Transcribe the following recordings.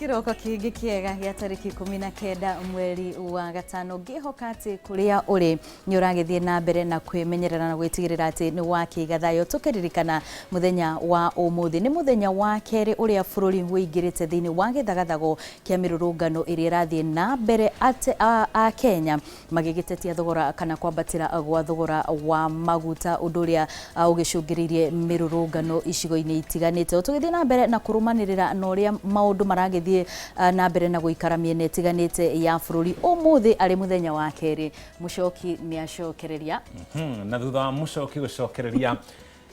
Kiroko kingi kiega gya tariki 19 mweri wa gatano ngihoka ati kuria uri ni uragithie na mbere na kwimenyerera na gwitigirira ati ni wakiga thayo tukiririkana muthenya wa umuthi ni muthenya wa keri uria bururi wingirite thiini wa githagathago kia mirurungano iria irathie na mbere ati a Kenya magigitetia thogora kana kwambatira gwa thogora wa maguta unduria ugicungiririe mirurungano icigo-ini itiganite tugithie na mbere na kurumanirira na uria maundu maragithie na mbere na guikara miene itiganite ya bururi umuthi ari muthenya wa keri mucoki ni acokereria na thutha wa mucoki gucokereria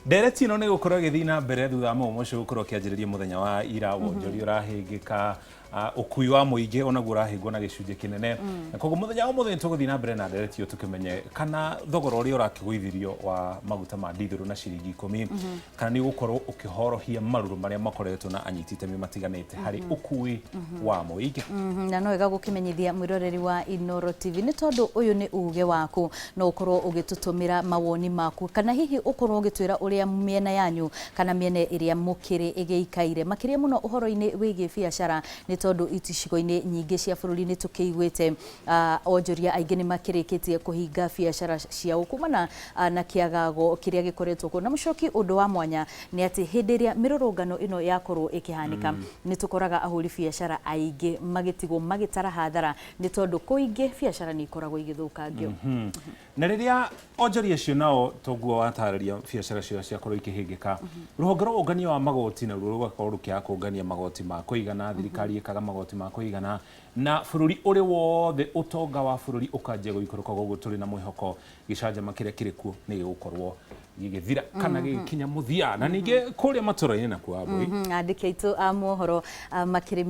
ndereti ino ni gukorwo githii na mbere thutha wa mucoki gukorwo kianjiriria muthenya wa ira wonjori urahingika ukui wa muingi ona gurahingwo na gicunje kinene koguo muthenya umuthi tuguthii na mbere na ndereti yo tukimenye kana thogora uria urakigwithirio wa maguta ma ndithuru na ciringi 10 kana ni gukorwo ukihorohia maruru maria makoretwo na anyiti itemi matiganite hari ukui wa muingi na no wega gukimenyithia mwiroreri wa Inoro TV ni tondu uyu ni uge waku no ukorwo ugitutumira mawoni maku kana hihi ukorwo ugitwira uria miena yanyu kana miene iria mukiri igeikaire makiria muno uhoro-ini wigi biashara ni tondu iticigo-ini nyingi cia bururi ni tukiigwite onjoria aingi ni makirikitie kuhinga biashara ciao kumana na kiagago kiria gikoretwo kuo na mucoki undu wa mwanya ni ati hindi ria mirurungano ino yakorwo ikihanika ni tukoraga ahuri biashara aingi magitigwo magitara hathara ni tondu kuingi biashara ni ikoragwo igithukangio na riria onjoria cio nao toguo watararia biashara cio ciakorwo ikihingika ruhonge rwa ungania wa magoti na rugakorwo rukiaga kungania magoti ma kuigana thirikari ikaga magoti ma kuigana na bururi uri wothe utonga wa bururi ukanjia guikoroka gogo turi na mwihoko gicanjama kiria kirikuo ni gukorwo gigithira kana gikinya muthia na ninge kuria maturaini na kuaboi andike itu amohoro makiri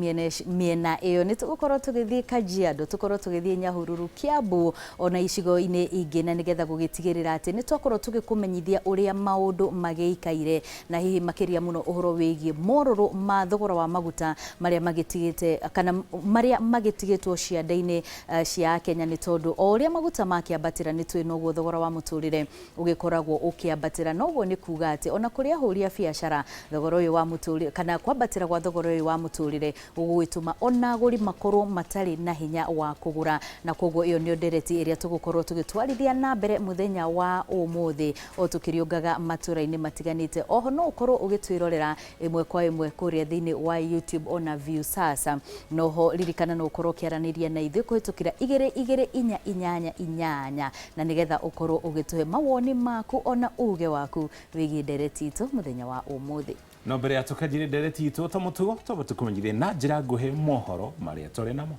miena iyo ni tugukorwo tugithie Kajiado tukorwo tugithie Nyahururu Kiambu ona icigo-ini ingi na nigetha gugitigirira ati ni twakorwo tugikumenyithia uria maundu magiikaire na hihi makiria muno uhoro wigie mororo ma thogora wa maguta maria magitigite kana maria magitigitwo cianda-ini cia Kenya ni tondu o uria maguta makiambatira ni twinoguo thogora wa muturire ugikoragwo ukiambatira noguo ni kuga ati ona kuria huria biashara thogora uyu wa muturire kana kwambatira gwa thogora uyu wa muturire ugwituma ona aguri makorwo matari na hinya wa kugura na koguo iyo ni ndereti iria tugukorwo tugitwarithia na mbere muthenya wa umuthi o tukiriungaga matura-ini matiganite oho no ukorwo ugitwirorera imwe kwa imwe kuria thiini wa YouTube ona Viusasa noho ririkana no ukorwo kiaraniria na ithu kuhitukira 2288 na nigetha ukorwo ugituhe mawoni maku ona uge waku wigi ndereti itu muthenya wa umuthi no mbere atukajire ndereti itu ta mutugo toba tukumenyithie na njira nguhe mohoro maria turi namo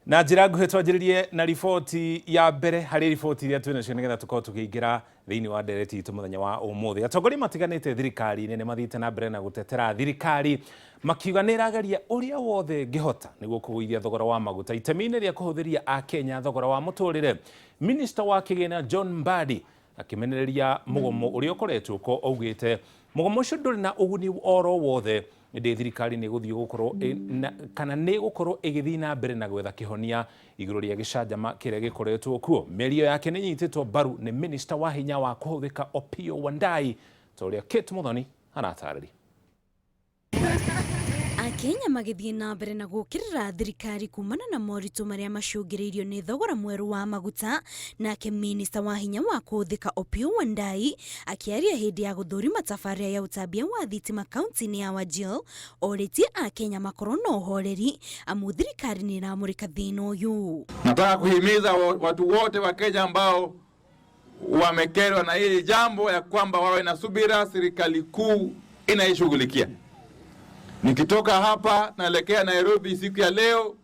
na njira nguhe twanjiririe na riboti ya mbere hari riboti iria twina cio nigetha tukorwo tukiingira thiini wa ndereti itu muthenya wa umuthi atongoria matiganite thirikari ni mathiite na mbere na gutetera thirikari makiuga ni irageria uria wothe ngihota niguo kugwithia thogora wa maguta itemi-ini ria kuhuthiria a Kenya thogora wa muturire minister wa kigina John Mbadi akimenereria mugomo uria ukoretwo ko augite mugomo ucio nduri na uguni oro wothe ndi thirikari ni guthii gukorwo kana ni gukorwo igithii na mbere na gwetha kihonia iguru ria gicanjama kiria gikoretwo kuo merio yake ni nyititwo baru ni minister wa hinya wa kuhuthika Opiyo Wandayi toria Kate Muthoni anatarĩria Akenya magithie na mbere na gukirira thirikari kumana na moritu maria macungiriirio ni thogora mweru wa maguta nake minister wa hinya wa kuhuthika Opiyo Wandayi akiaria hindi ya guthurima tafaria ya utambia wa thitima kaunti-ini ya Wajir oritie Akenya makorwo na uhoreri amu thirikari ni iramurika thina uyu. Nataka kuhimiza watu wote wa Kenya ambao wamekerwa na hili jambo ya kwamba wawe na subira, serikali kuu inaishughulikia. Nikitoka hapa naelekea Nairobi siku ya leo,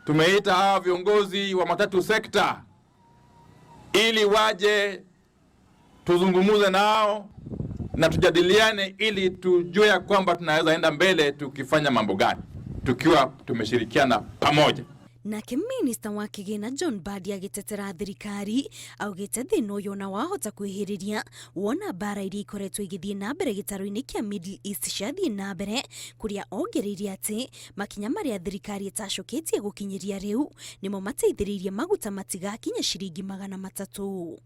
tumeita hawa viongozi wa matatu sekta ili waje tuzungumuze nao na tujadiliane ili tujue ya kwamba tunaweza enda mbele tukifanya mambo gani, tukiwa tumeshirikiana pamoja. Nake minista wa kigina John Mbadi agitetera thirikari augite thina uyu na wahota kwihiriria wona bara iria ikoretwo igithie na mbere gitaro-ini kia Middle East ciathie na mbere kuria ongereirie ati makinya maria thirikari itacoketie gukinyiria riu nimo mateithiririe maguta matigakinya ciringi 300.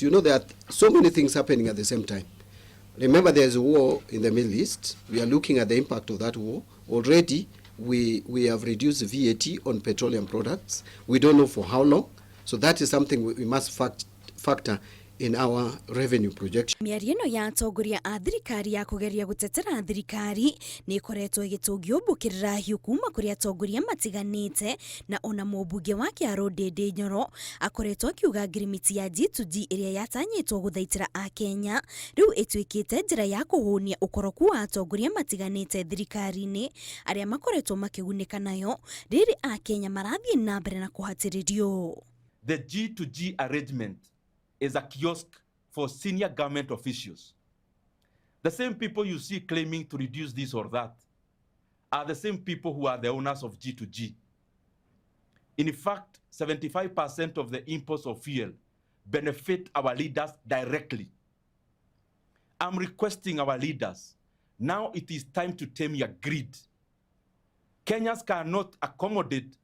You know, there are so many things happening at the same time. Remember, there's a war in the Middle East. We are looking at the impact of that war. Already, we have reduced VAT on petroleum products. We don't know for how long. So that is something we must factor in our revenue projection. Miario no ya atongoria a thirikari ya kugeria gutetera thirikari ni ikoretwo igitungio mbukirira hiu kuma kuri atongoria matiganite, na ona mũmbunge wa Kiaro Ndindi Nyoro akoretwo akiuga ngirimiti ya G2G iria yatanyitwo guthaitira a Kenya riu itwikite njira ya kuhunia ukoroku wa atongoria matiganite thirikari-ini aria makoretwo makigunika nayo riri a Kenya marathie na mbere na kuhatiririo. The G2G arrangement is a kiosk for senior government officials. The same people you see claiming to reduce this or that are the same people who are the owners of G2G. In fact, 75% of the imports of fuel benefit our leaders directly. I'm requesting our leaders, now it is time to tame your greed. Kenyans cannot accommodate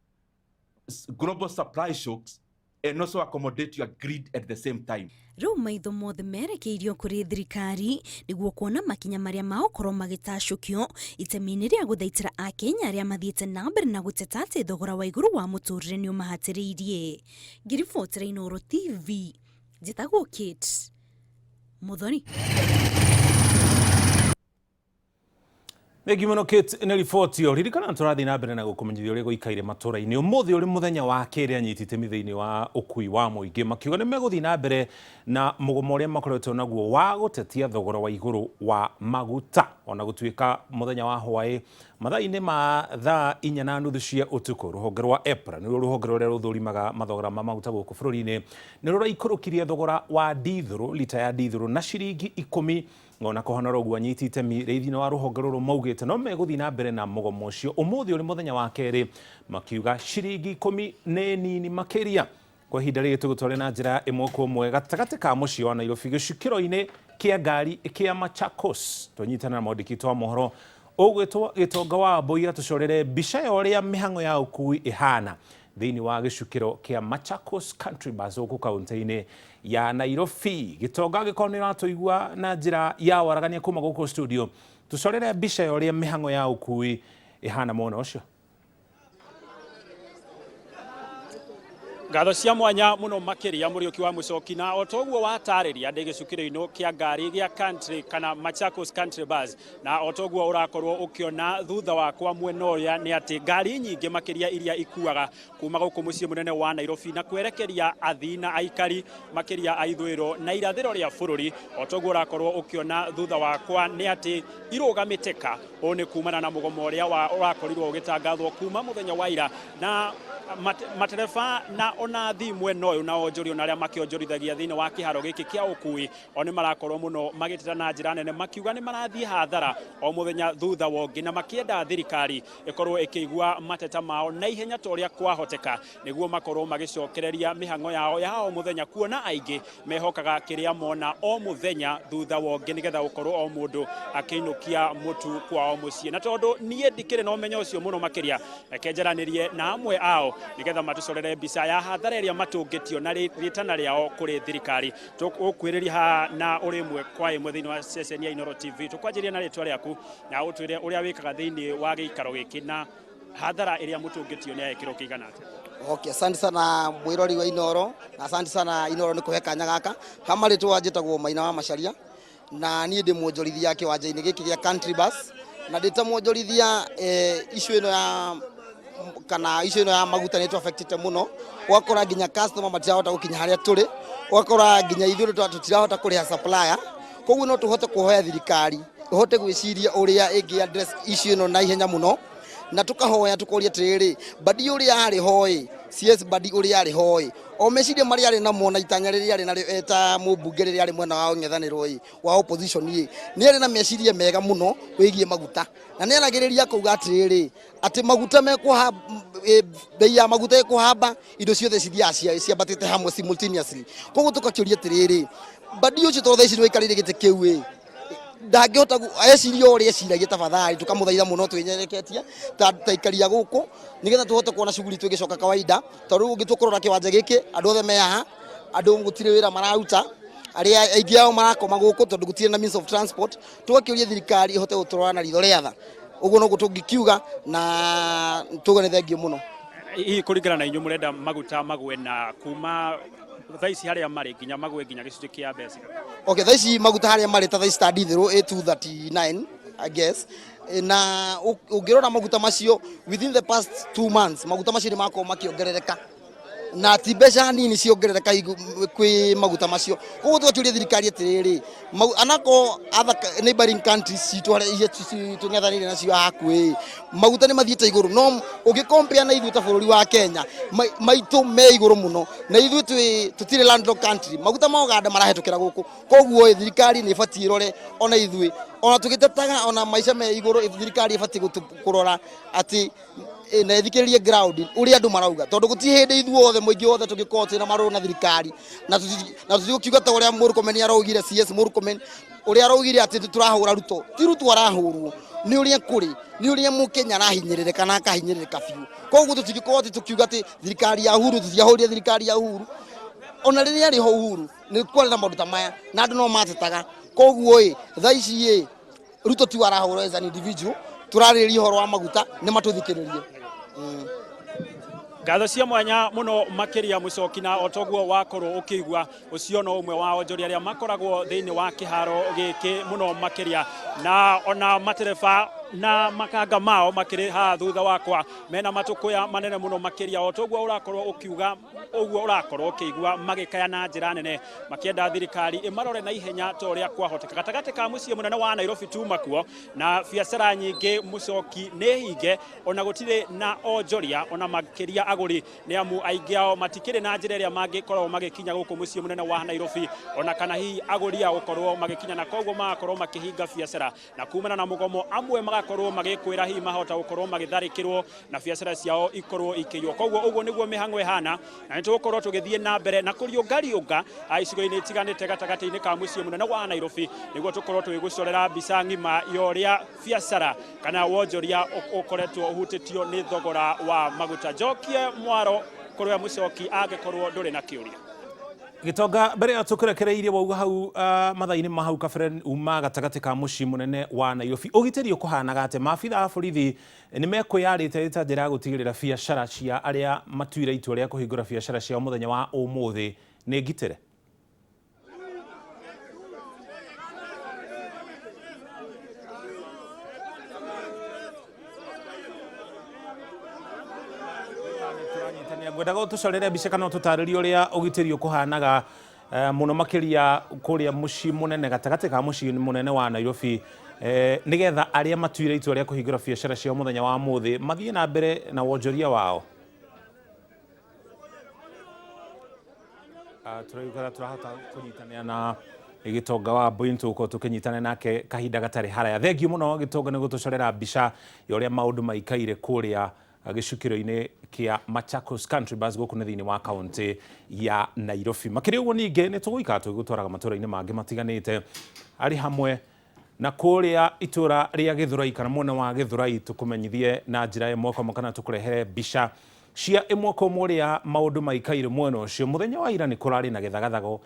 global supply shocks and also accommodate your greed at the same time. Riu maitho mothe merekeirio kuri thirikari niguo kuona makinya maria maokorwo magitacukio itemi-ini ria guthaitira a Kenya aria mathiete na mbere na guteta ati thogora wa iguru wa muturire ni umahatiriirie. Ngiribotera Inooro TV, njitagwo Kate Muthoni. Thengi muno Kate nä riboti ĩyo. Ririkana tũrathiĩ na mbere na gũkũmenyithia ũrĩa gũikaire matũũra-inĩ. Ũmũthĩ ũrĩ mũthenya wa kerĩ anyitĩte itemi thĩinĩ wa ũkui wa mũingĩ, makiuga nĩ megũthiĩ na mbere na mũgomo ũrĩa makoretwo naguo wa gũtetia thogora wa igũrũ wa maguta. Ona gũtuĩka mũthenya wa hwaĩ mathaa-inĩ ma thaa 4:30 cia ũtukũ, rũhonge rwa EPRA nĩruo rũhonge rũrĩa rũthũrimaga mathogora ma maguta gũkũ bũrũri-inĩ nĩ rũraikũrũkirie thogora wa ndithũrũ, lita ya ndithũrũ na ciringi 10. Ona kũhana ũguo anyiti itemi thĩinĩ wa rũhonge rũrũ maugĩte no megũthiĩ na mbere na mũgomo ũcio ũmũthĩ ũrĩ mũthenya wa kerĩ, makiuga ciringi 10 nĩ nini makĩria. Kwa ihinda rĩrĩ tũgũtwarĩra na njĩra ĩmwe kwa ĩmwe gatagatĩ ka mũciĩ wa Nairobi gĩcukĩro-inĩ kĩa ngari kĩa Machakos. Tũnyitana na mwandĩki wa mohoro ũgwĩtwo Gĩtonga wa Mbũi atũcorere mbica ya ũrĩa mĩhang'o ya ũkui ĩhana thĩinĩ wa gĩcukĩro kĩa Machakos Country Bus gũkũ kaũntĩ-inĩ ya Nairobi. Gĩtonga gĩkorwo nĩ ũratũigua na njĩra ya waragania kuma gũkũ studio, tũcorere mbica ya ũrĩa mĩhang'o ya ũkui ĩhana mwena ũcio. Ngatho cia mwanya muno makiria Muriuki wa Mucoki, na otoguo watariria ndi gicukiro-ino kia ngari gia country kana Machakos Country Bus, na otoguo urakorwo ukiona thutha wakwa mwena uria ni ati ngari nyingi makiria iria ikuaga kuma guku mucii munene wa Nairobi na kwerekeria athii na aikari makiria a ithwiro na irathiro ria bururi. Otoguo urakorwo ukiona thutha wakwa ni ati irugamiteka one kumana na mugomo uria urakorirwo ugitangathwo kuma muthenya wa ira, na matereba na ona thi mwena uyu na onjoria na aria makionjorithagia thiini wa kiharo giki kia ukui oni marakorwo muno magitira na njira nene makiuga ni marathie hathara o muthenya thutha wongi, na makienda thirikari ikorwo ikigua mateta mao na ihenya toria kwahoteka niguo makorwo magicokereria mihang'o yao ya o muthenya, kuona aingi mehokaga kiria mona o muthenya thutha wongi nigetha gukorwo o mundu akiinukia mutu kwa o mucii. Na tondu nie ndikire na umenyo ucio muno makiria kenjaranirie na amwe ao nigetha matucorere mbica ya hathara iria matungitio na ritana riao kuri thirikari. Tukwiriria ha na urimwe kwa imwe thiini wa session ya Inooro TV, tukwanjiria na ritwa riaku na utwire uria wikaga thiini wa giikaro giki na hathara iria mutungitio ni ekiro kigana atia. Okay, asante sana mwirori wa Inooro, na asante sana Inooro ni kuhe kanya gaka. Hama ritwa njitagwo Maina wa Macharia, na nie ndi mwonjorithia kiwanja-ini giki gia Country Bus, na ndita mwonjorithia issue ino ya kana issue ino ya maguta ni affected muno, wakora nginya customer matirahota gukinya haria turi, wakora nginya ithuĩ tutirahota kuriha supplier. Koguo no tuhote kuhoya thirikari uhote gwiciria uria ingi address issue ino na ihenya muno, na tukahoya tukoria tiriri badi uria ari hoi CS Badi uri ari hoi o meciria mari ari na mona itanya riri ari na eta mubunge riri ari mwena wa ng'ethaniro wa opposition ni ari na meciria mega muno wigie maguta na ni aragiriria kuuga atiriri ati maguta mekuha bei ya maguta ikuhamba indo ciothe ciambatite hamwe simultaneously koguo tukakiuria atiriri Badi ucio tothe ici wikarire gite kiu ndangihota eciria uri eciragia tafadhali tukamuthaitha muno twinyereketie ta ikaria guku nigetha tuhote kuona shughuli tugicoka kawaida tondu ungitukorora kiwanja giki andu othe me haha andu gutire wira mararuta aria aingi ao marakoma guku tondu gutire na means of transport tugakiuria thirikari ihote guturora na ritho riatha uguo no gutungikiuga na tugane thengio muno hihi kuringana na inyu murenda maguta magwe na kuma thaici haria mari nginya magwe nginya gicunji kia mbeca. Okay, thaici maguta haria mari ta thaici study thiru A239 I guess na ungirora maguta macio within the past 2 months maguta macio ni mako makiongerereka na ti mbeca nini ciongerereka kwi maguta macio koguo tuturia thirikari atiriri anako other neighboring countries citu tung'ethanire nacio hakui maguta ni mathiite iguru no ugicompare na ithu ta bururi wa Kenya maitu me iguru muno na ithu tutire landlocked country maguta ma Uganda marahetukira guku koguo thirikari ni ibatie irore ona ithu ona tugitetaga ona maisha me iguru thirikari ibatie kurora ati na ithikiririe ground uri andu marauga tondu guti hindi ithuothe muingi wothe tugikoti na maru na thirikari na tukiuga ta uria Murkomen araugire CS Murkomen uria araugire ati turahura ruto ti ruto arahurwo ni uria kuri ni uria mukenya arahinyiririka na akahinyiririka biu koguo tutigikoti tukiuga ati thirikari ya Uhuru tutiahuria thirikari ya Uhuru ona riria riho Uhuru ni kwari na maundu ta maya na andu no matetaga koguo thaici ruto ti arahurwo as an individual turarĩrĩria horo wa maguta nĩ matuthikĩrĩrie ngatho cia mwanya muno makiria mucoki na otoguo wakorwo ukigwa ucio no umwe wa onjori aria makoragwo thiini wa kiharo giki muno makiria na ona matereba na makanga mao makiri ha thutha wakwa mena matukuya manene muno makiria otoguo urakorwo ukiuga uguo urakorwo ukigwa magikaya na njira nene makienda thirikari imarore na ihenya to ria kwahoteka gatagati ka mucie munene wa Nairobi tu makuo na biacara nyingi mucoki ne hinge ona gutire na onjoria ona makiria aguri ni amu aingi ao matikire na njira ria mangikorwo magikinya guku mucie munene wa Nairobi ona kana hi aguri ao korwo magikinya na koguo makorwo makihinga biacara na kumana na mugomo amwe korwo magikwira hi mahota gukorwo magitharikirwo na biacara ciao ikorwo ikiywo koguo uguo niguo mihango ihana na nitugukorwo tugithie na mbere na kuriunga icigo-ini itiganite gatagati-ini ka mucie munene wa Nairobi niguo tukorwo tugigucorera mbica ngima yoria biacara kana wonjoria ukoretwo uhutitio ni thogora wa maguta jokie mwaro korwo mucoki angikorwo nduri na kiuria gitonga mbere ya tukurekereirie wauga hau mathaini mahau kabere uma gatagati ka muci munene wa Nairobi ugitirio kuhanaga ate maabitha a borithi ni mekwiyarite ta njira gutigirira biacara cia aria matuire itua ria kuhingura biacara cia muthenya wa umuthi ni ngitire ngwendaga tucorere mbica kana tutaririe uria ugitirio kuhanaga muno makiria kuria muci munene gatagati ka muci munene wa Nairobi nigetha aria matuire itua ria kuhingura biacara cia muthenya wa muthi mathie na mbere na wonjoria wao turahota kunyitania na gitonga wa Bointo ko tukinyitana nake kahinda gatari haraya thengio muno gitonga ni gutucorera mbica ya uria maundu maikaire kuria gicukiro-ini kia Machakos Country Bus guku ni thiini wa kaunti ya Nairobi makiri uguo ninge ni tuguikara tugutwaraga matura-ini mangi matiganite ari hamwe na kuria itura ria Githurai kana mwena wa Githurai tukumenyithie na njira imwe kwa kana tukurehere mbica cia imwe kwa muria maundu maikaire mwena ucio muthenya wa ira ni kurari na githagathago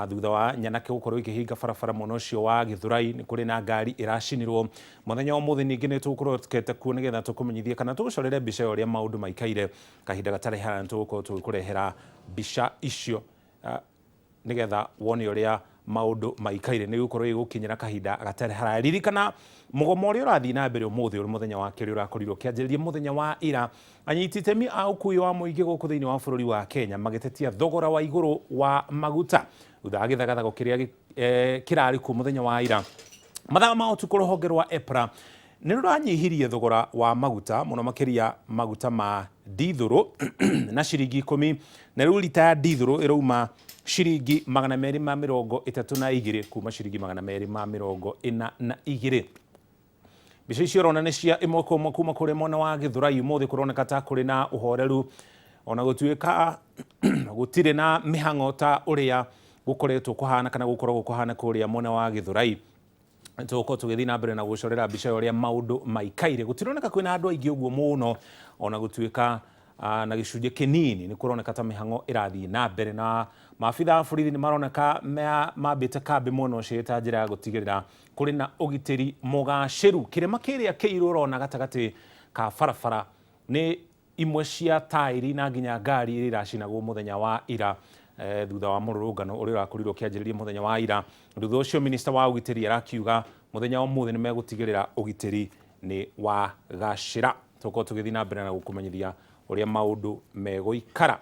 thutha wa nyanake gukorwo ikihinga barabara mwena ucio wa Githurai ni kuri na ngari iracinirwo muthenya wa muthi ningi ni tugukorwo tukete ku nigetha tukumenyithie kana tugucorere mbica uria maundu maikaire kahinda gatari hana tugukorwo tukurehera mbica icio nigetha wone uria maundu maikaire ni gukorwo igukinyira kahinda gatari haraya ririkana mugomo uria urathii na mbere umuthi uri muthenya wa keri urakorirwo kianjiririe muthenya wa ira anyiti itemi a ukui wa muingi guku thiini wa bururi wa Kenya magitetia thogora wa iguru wa maguta thutha wa githagathago kiria kirari ku muthenya wa ira mathaa ma utuku rũhonge rwa EPRA ni ruranyihirie thogora wa maguta muno makiria maguta ma ndithuru na ciringi 10 na riu lita ya ndithuru irauma ciringi 232 kuma ciringi 242. Mbica icio rona nĩ cia imwe kuma kũrĩ mwena wa Gĩthũrai. Ũmũthĩ kũroneka ta kũrĩ na ũhoreru ona gũtuĩka gũtirĩ na mĩhang'o ta ũrĩa gũkoretwo kũhana kana gũkoragwo kũhana kũrĩa mwena wa Gĩthũrai. Tũgũkorwo tũgĩthiĩ na mbere na gũcorera mbica ũrĩa maũndũ maikaire. Gũtironeka kwĩna andũ aingĩ ũguo mũno ona gũtuĩka na gĩcunjĩ kĩnini nĩ kũroneka ta mĩhang'o ĩrathiĩ na mbere, na maabitha a borithi nĩ maroneka mambĩte kambĩ mwena ũcio ta njĩra ya gũtigĩrĩra kũrĩ na ũgitĩri mũgacĩru. Kĩrĩma kĩrĩa kĩirũ ũrona gatagatĩ ka barabara nĩ imwe cia taĩri na nginya ngari iria iracinagwo mũthenya wa ira thutha wa mũrũrũngano ũrĩa ũrakorirwo ũkĩanjĩrĩria mũthenya wa ira. Thutha ũcio minista wa ũgitĩri arakiuga mũthenya wa ũmũthĩ nĩ megũtigĩrĩra ũgitĩri nĩ wagacĩra. Tũkorwo tũgĩthiĩ na mbere na gũkũmenyithia ũrĩa maũndũ megũikara.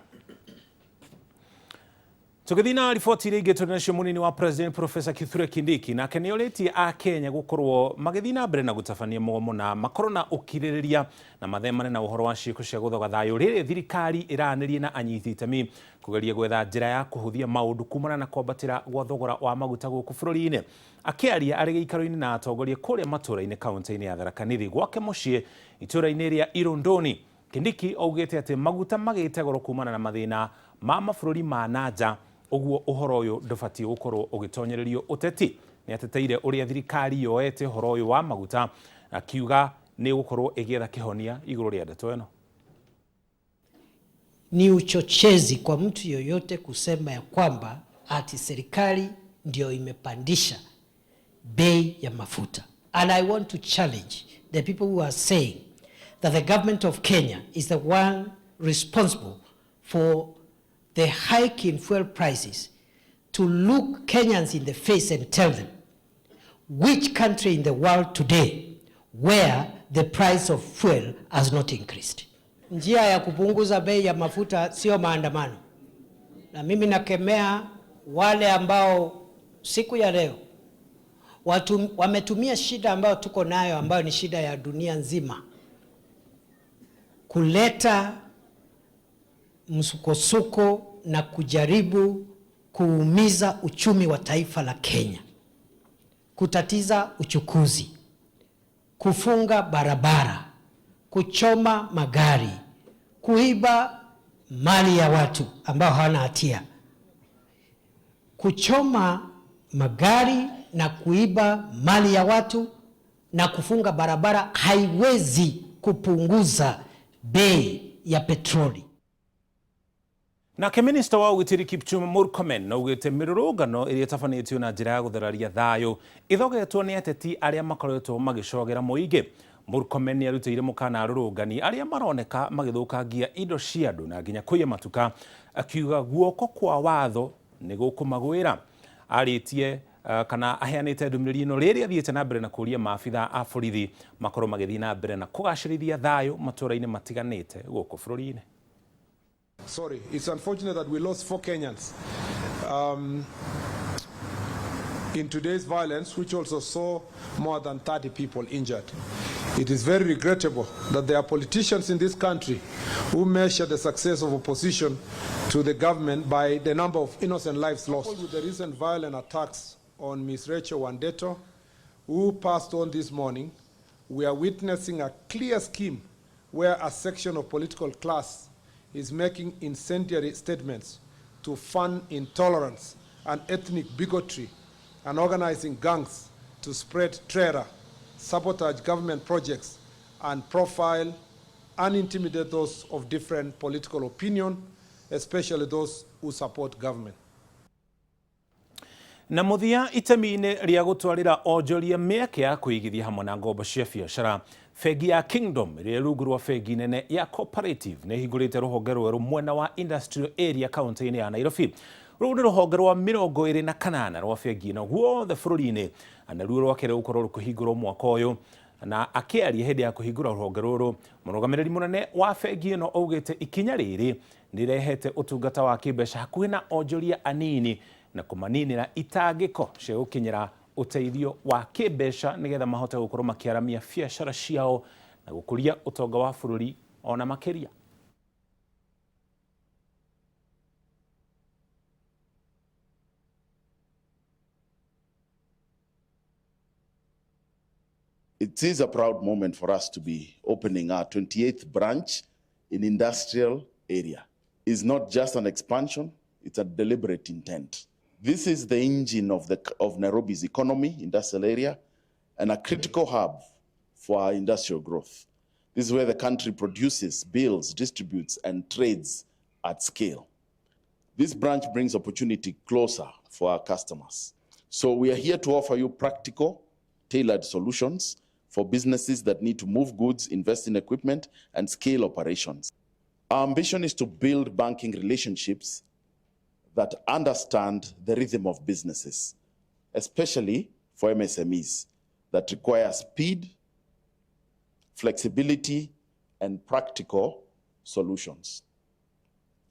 Tũgĩthiĩ na riboti iria ingĩ tũrĩ nacio, mũnini wa president Professor Kithure Kindiki nake nĩ orĩtie a Kenya gũkorwo magĩthiĩ na mbere na gũtabania mũgomo na makorwo na ũkirĩrĩria na mathemane na ũhoro wa ciĩko cia gũthoga thayũ rĩrĩa thirikari ĩranĩrie na anyiti itemi kũgeria gwetha njĩra ya kũhũthia maũndũ kumana na kwambatĩra gwa thogora wa maguta gũkũ bũrũri-inĩ. Akĩaria arĩ gĩikaro-inĩ na atongoria kũrĩa matũũra-inĩ kaunti-inĩ ya Tharaka Nithi gwake mũciĩ itũũra-inĩ rĩa Irondoni, Kindiki augĩte atĩ maguta magĩte goro kumana na mathĩna ma mabũrũri ma nanja, ũguo ũhoro ũyũ ndũbatiĩ gũkorwo ũgĩtonyererio ũteti. Nĩ ateteire ũrĩa thirikari yoete ũhoro ũyũ wa maguta, akiuga nĩ gũkorwo ĩgĩetha kĩhonia igũrũ rĩa ndeto ĩno. Ni uchochezi kwa mtu yoyote kusema ya kwamba ati serikali ndio imepandisha bei ya mafuta. And I want to challenge the people who are saying that the government of Kenya is the one responsible for the hike in fuel prices, to look Kenyans in the face and tell them which country in the world today where the price of fuel has not increased. Njia ya kupunguza bei ya mafuta sio maandamano. Na mimi nakemea wale ambao siku ya leo wametumia shida ambayo tuko nayo, ambayo ni shida ya dunia nzima, kuleta msukosuko na kujaribu kuumiza uchumi wa taifa la Kenya, kutatiza uchukuzi, kufunga barabara, kuchoma magari, kuiba mali ya watu ambao hawana hatia. Kuchoma magari na kuiba mali ya watu na kufunga barabara haiwezi kupunguza bei ya petroli. Nake minista wa ũgitĩri Kipchumba Murkomen augĩte mĩrũrũngano ĩrĩa ĩtabanĩtio na njĩra ya gũthararia thayũ ĩthogetwo nĩ ateti arĩa makoretwo magĩcogera mũingĩ. Murkomen nĩ arutĩire mũkana arũrũngani arĩa maroneka magĩthũkangia indo cia andũ na nginya kũiya matuka, akiuga guoko kwa watho nĩ gũkũmagwĩra. Arĩtie kana aheanĩte ndũmĩrĩri ĩno rĩrĩa athiĩte na mbere na kũria maabitha a borithi makorwo magĩthiĩ na mbere na kũgacĩrithia thayũ matũũra-inĩ matiganĩte gũkũ bũrũri-inĩ. Sorry, it's unfortunate that we lost 4 Kenyans in today's violence, which also saw more than 30 people injured. It is very regrettable that there are politicians in this country who measure the success of opposition to the government by the number of innocent lives lost. With the recent violent attacks on Ms. Rachel Wandeto, who passed on this morning, we are witnessing a clear scheme where a section of political class is making incendiary statements to fund intolerance and ethnic bigotry and organizing gangs to spread terror, sabotage government projects, and profile and intimidate those of different political opinion, especially those who support government. Na mũthia itemi-inĩ rĩa gũtwarĩra onjoria mĩeke ya kũigithia hamwe na ngombo cia biacara, bengi ya Kingdom ĩrĩa rungu rwa bengi nene ya Cooperative nĩ hingũrĩte rũhonge rwerũ mwena wa industrial area kaunti-inĩ ya Nairobi. Rũu nĩ rũhonge rwa 28 rwa bengi ĩno guothe bũrũri-inĩ, na ruo rwake rũgũkorwo rũkĩhingũrwo mwaka ũyũ. Na akĩaria hĩndĩ ya kũhingũra rũhonge rũrũ, mũrũgamĩrĩri mũnene wa bengi ĩno augĩte ikinya rĩrĩ nĩ rĩrehete ũtungata wa kĩmbeca hakuhĩ na onjoria anini na kũmaninĩra itangĩko cia gũkinyĩra ũteithio wa kĩmbeca nĩgetha mahote gũkorwo makĩaramia biacara ciao na gũkũria ũtonga wa bũrũri ona makĩria. It is a proud moment for us to be opening our 28th branch in industrial area. It's not just an expansion, it's a deliberate intent. This is the engine of Nairobi's economy, industrial area, and a critical hub for our industrial growth. This is where the country produces, builds, distributes, and trades at scale. This branch brings opportunity closer for our customers. So we are here to offer you practical, tailored solutions for businesses that need to move goods, invest in equipment, and scale operations. Our ambition is to build banking relationships that understand the rhythm of businesses, especially for MSMEs that require speed, flexibility, and practical solutions.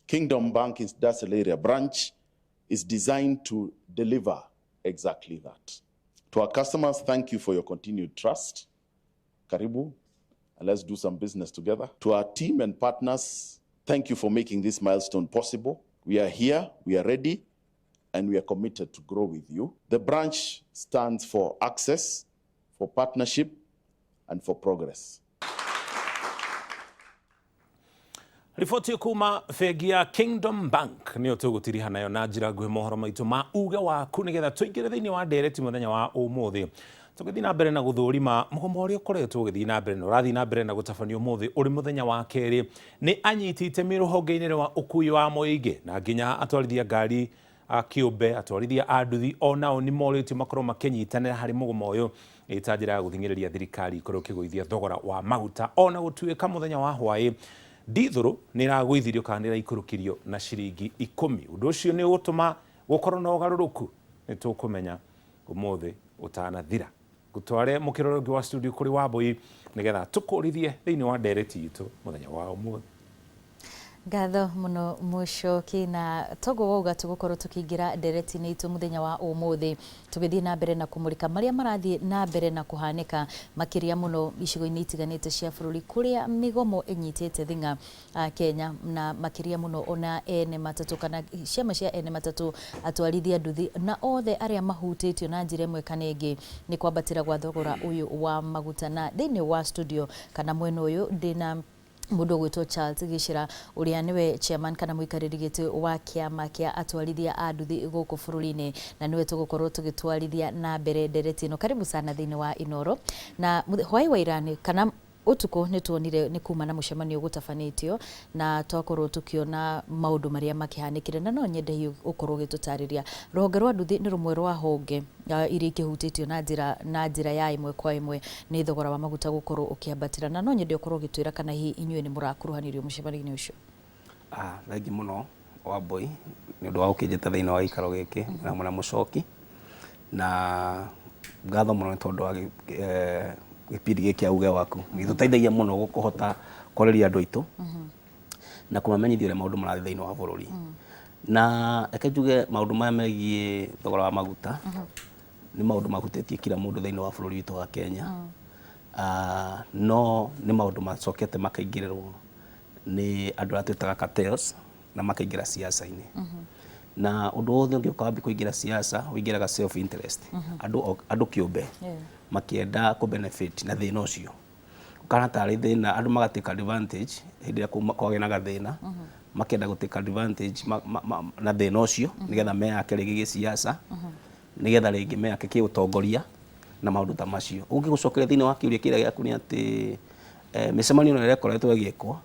Kingdom Bank Industrial Area branch is designed to deliver exactly that. To our customers, thank you for your continued trust. Karibu, and let's do some business together. To our team and partners, thank you for making this milestone possible. We are here, we are ready, and we are committed to grow with you. The branch stands for access, for partnership, and for progress. Riboti kuma bengi ya Kingdom Bank niyo tugutiriha nayo na njira nguhi mohoro maitu ma uge waku nigetha tuingire thiini wa ndereti muthenya wa umuthi tugithi na mbere na guthurima mugomo uria ukoretwo ugithi na mbere no rathi na mbere na gutafanio umuthi uri muthenya wa keri ni anyitite miruhonge-ini wa ukui wa muingi na nginya atwarithia ngari kiumbe atwarithia anduthi onao ni moritio makorwo makinyitanira hari mugomo uyu ita njira ya guthingiriria thirikari ikorwo kiguithia thogora wa maguta ona gutuika muthenya wa hwai dithuru niragwithirio kana niraikurukirio na ciringi 10 undu ucio ni utuma gukorwo na ugaruruku ni tukumenya umuthi utanathira gutware mukiroro wa studio kuri Wambui nigetha tukurithie thiini wa ndereti itu muthenya wa umuthi. Ngatho muno Muchoki na togo wauga tugukorwo tukiingira ndereti-ini itu muthenya wa umuthi tugithii na mbere na kumurika maria marathii na mbere na kuhanika makiria muno icigo-ini itiganite cia bururi kuria migomo inyitite thinga Kenya na makiria muno ona ene matatu kana ciama cia ene matatu atwarithia nduthi na othe aria mahutitio na njira imwe kana ingi ni kwambatira gwa thogora uyu wa maguta na thiini wa studio kana mwena uyu ndina mundu gwitwo Charles Gicira uria niwe chairman kana muikariri giti wa kiama kia atwarithia a nduthi guku bururi-ini na niwe tugukorwo tugitwarithia na mbere ndereti ino. Karibu sana thiini wa Inoro na hwai wa irani kana utuko ni tuonire ni kuma na mucemanio gutafanitio na twakorwo tukiona maundu maria makihanikire na no nyende hiyo ukorwo gitutariria ruhonge rwa nduthi ni rumwe rwa honge iri kihutitio na njira ya imwe kwa imwe ni thogora wa maguta gukorwo ukiambatira na no nyende ukorwo gitwira kana hi inyue ni murakuruhanirio mucemanio ucio. Thangi muno Wambui ni undu wa ukinjita thiini wa ikaro giki na mwana Muchoki na ngatho muno ni tondu wa gipindi giki auge waku gitutaithagia muno gukuhota kwareria andu aitu na kumamenyithia maundu marathi thiini wa bururi na eke njuge maundu maya megie thogora wa maguta ni maundu mahutitie kila mundu thiini wa bururi witu wa Kenya no ni maundu macokete makaingirerwo ni andu aria twitaga cartels na makaingira siasa-ini na undu wothe ungi ukambi kuingira siasa uingiraga self interest andu kiumbe makienda ku benefit na thina ucio ukana tari thina andu magatake advantage hindi ya kwagena thina makienda gutake advantage na thina ucio nigetha meyake rigi gisiasa nigetha ringi meyake kiutongoria na maundu ta macio ungi gucokeria thiini wa kiuria kiria giaku ni ati micemanio no ikoretwo igikwo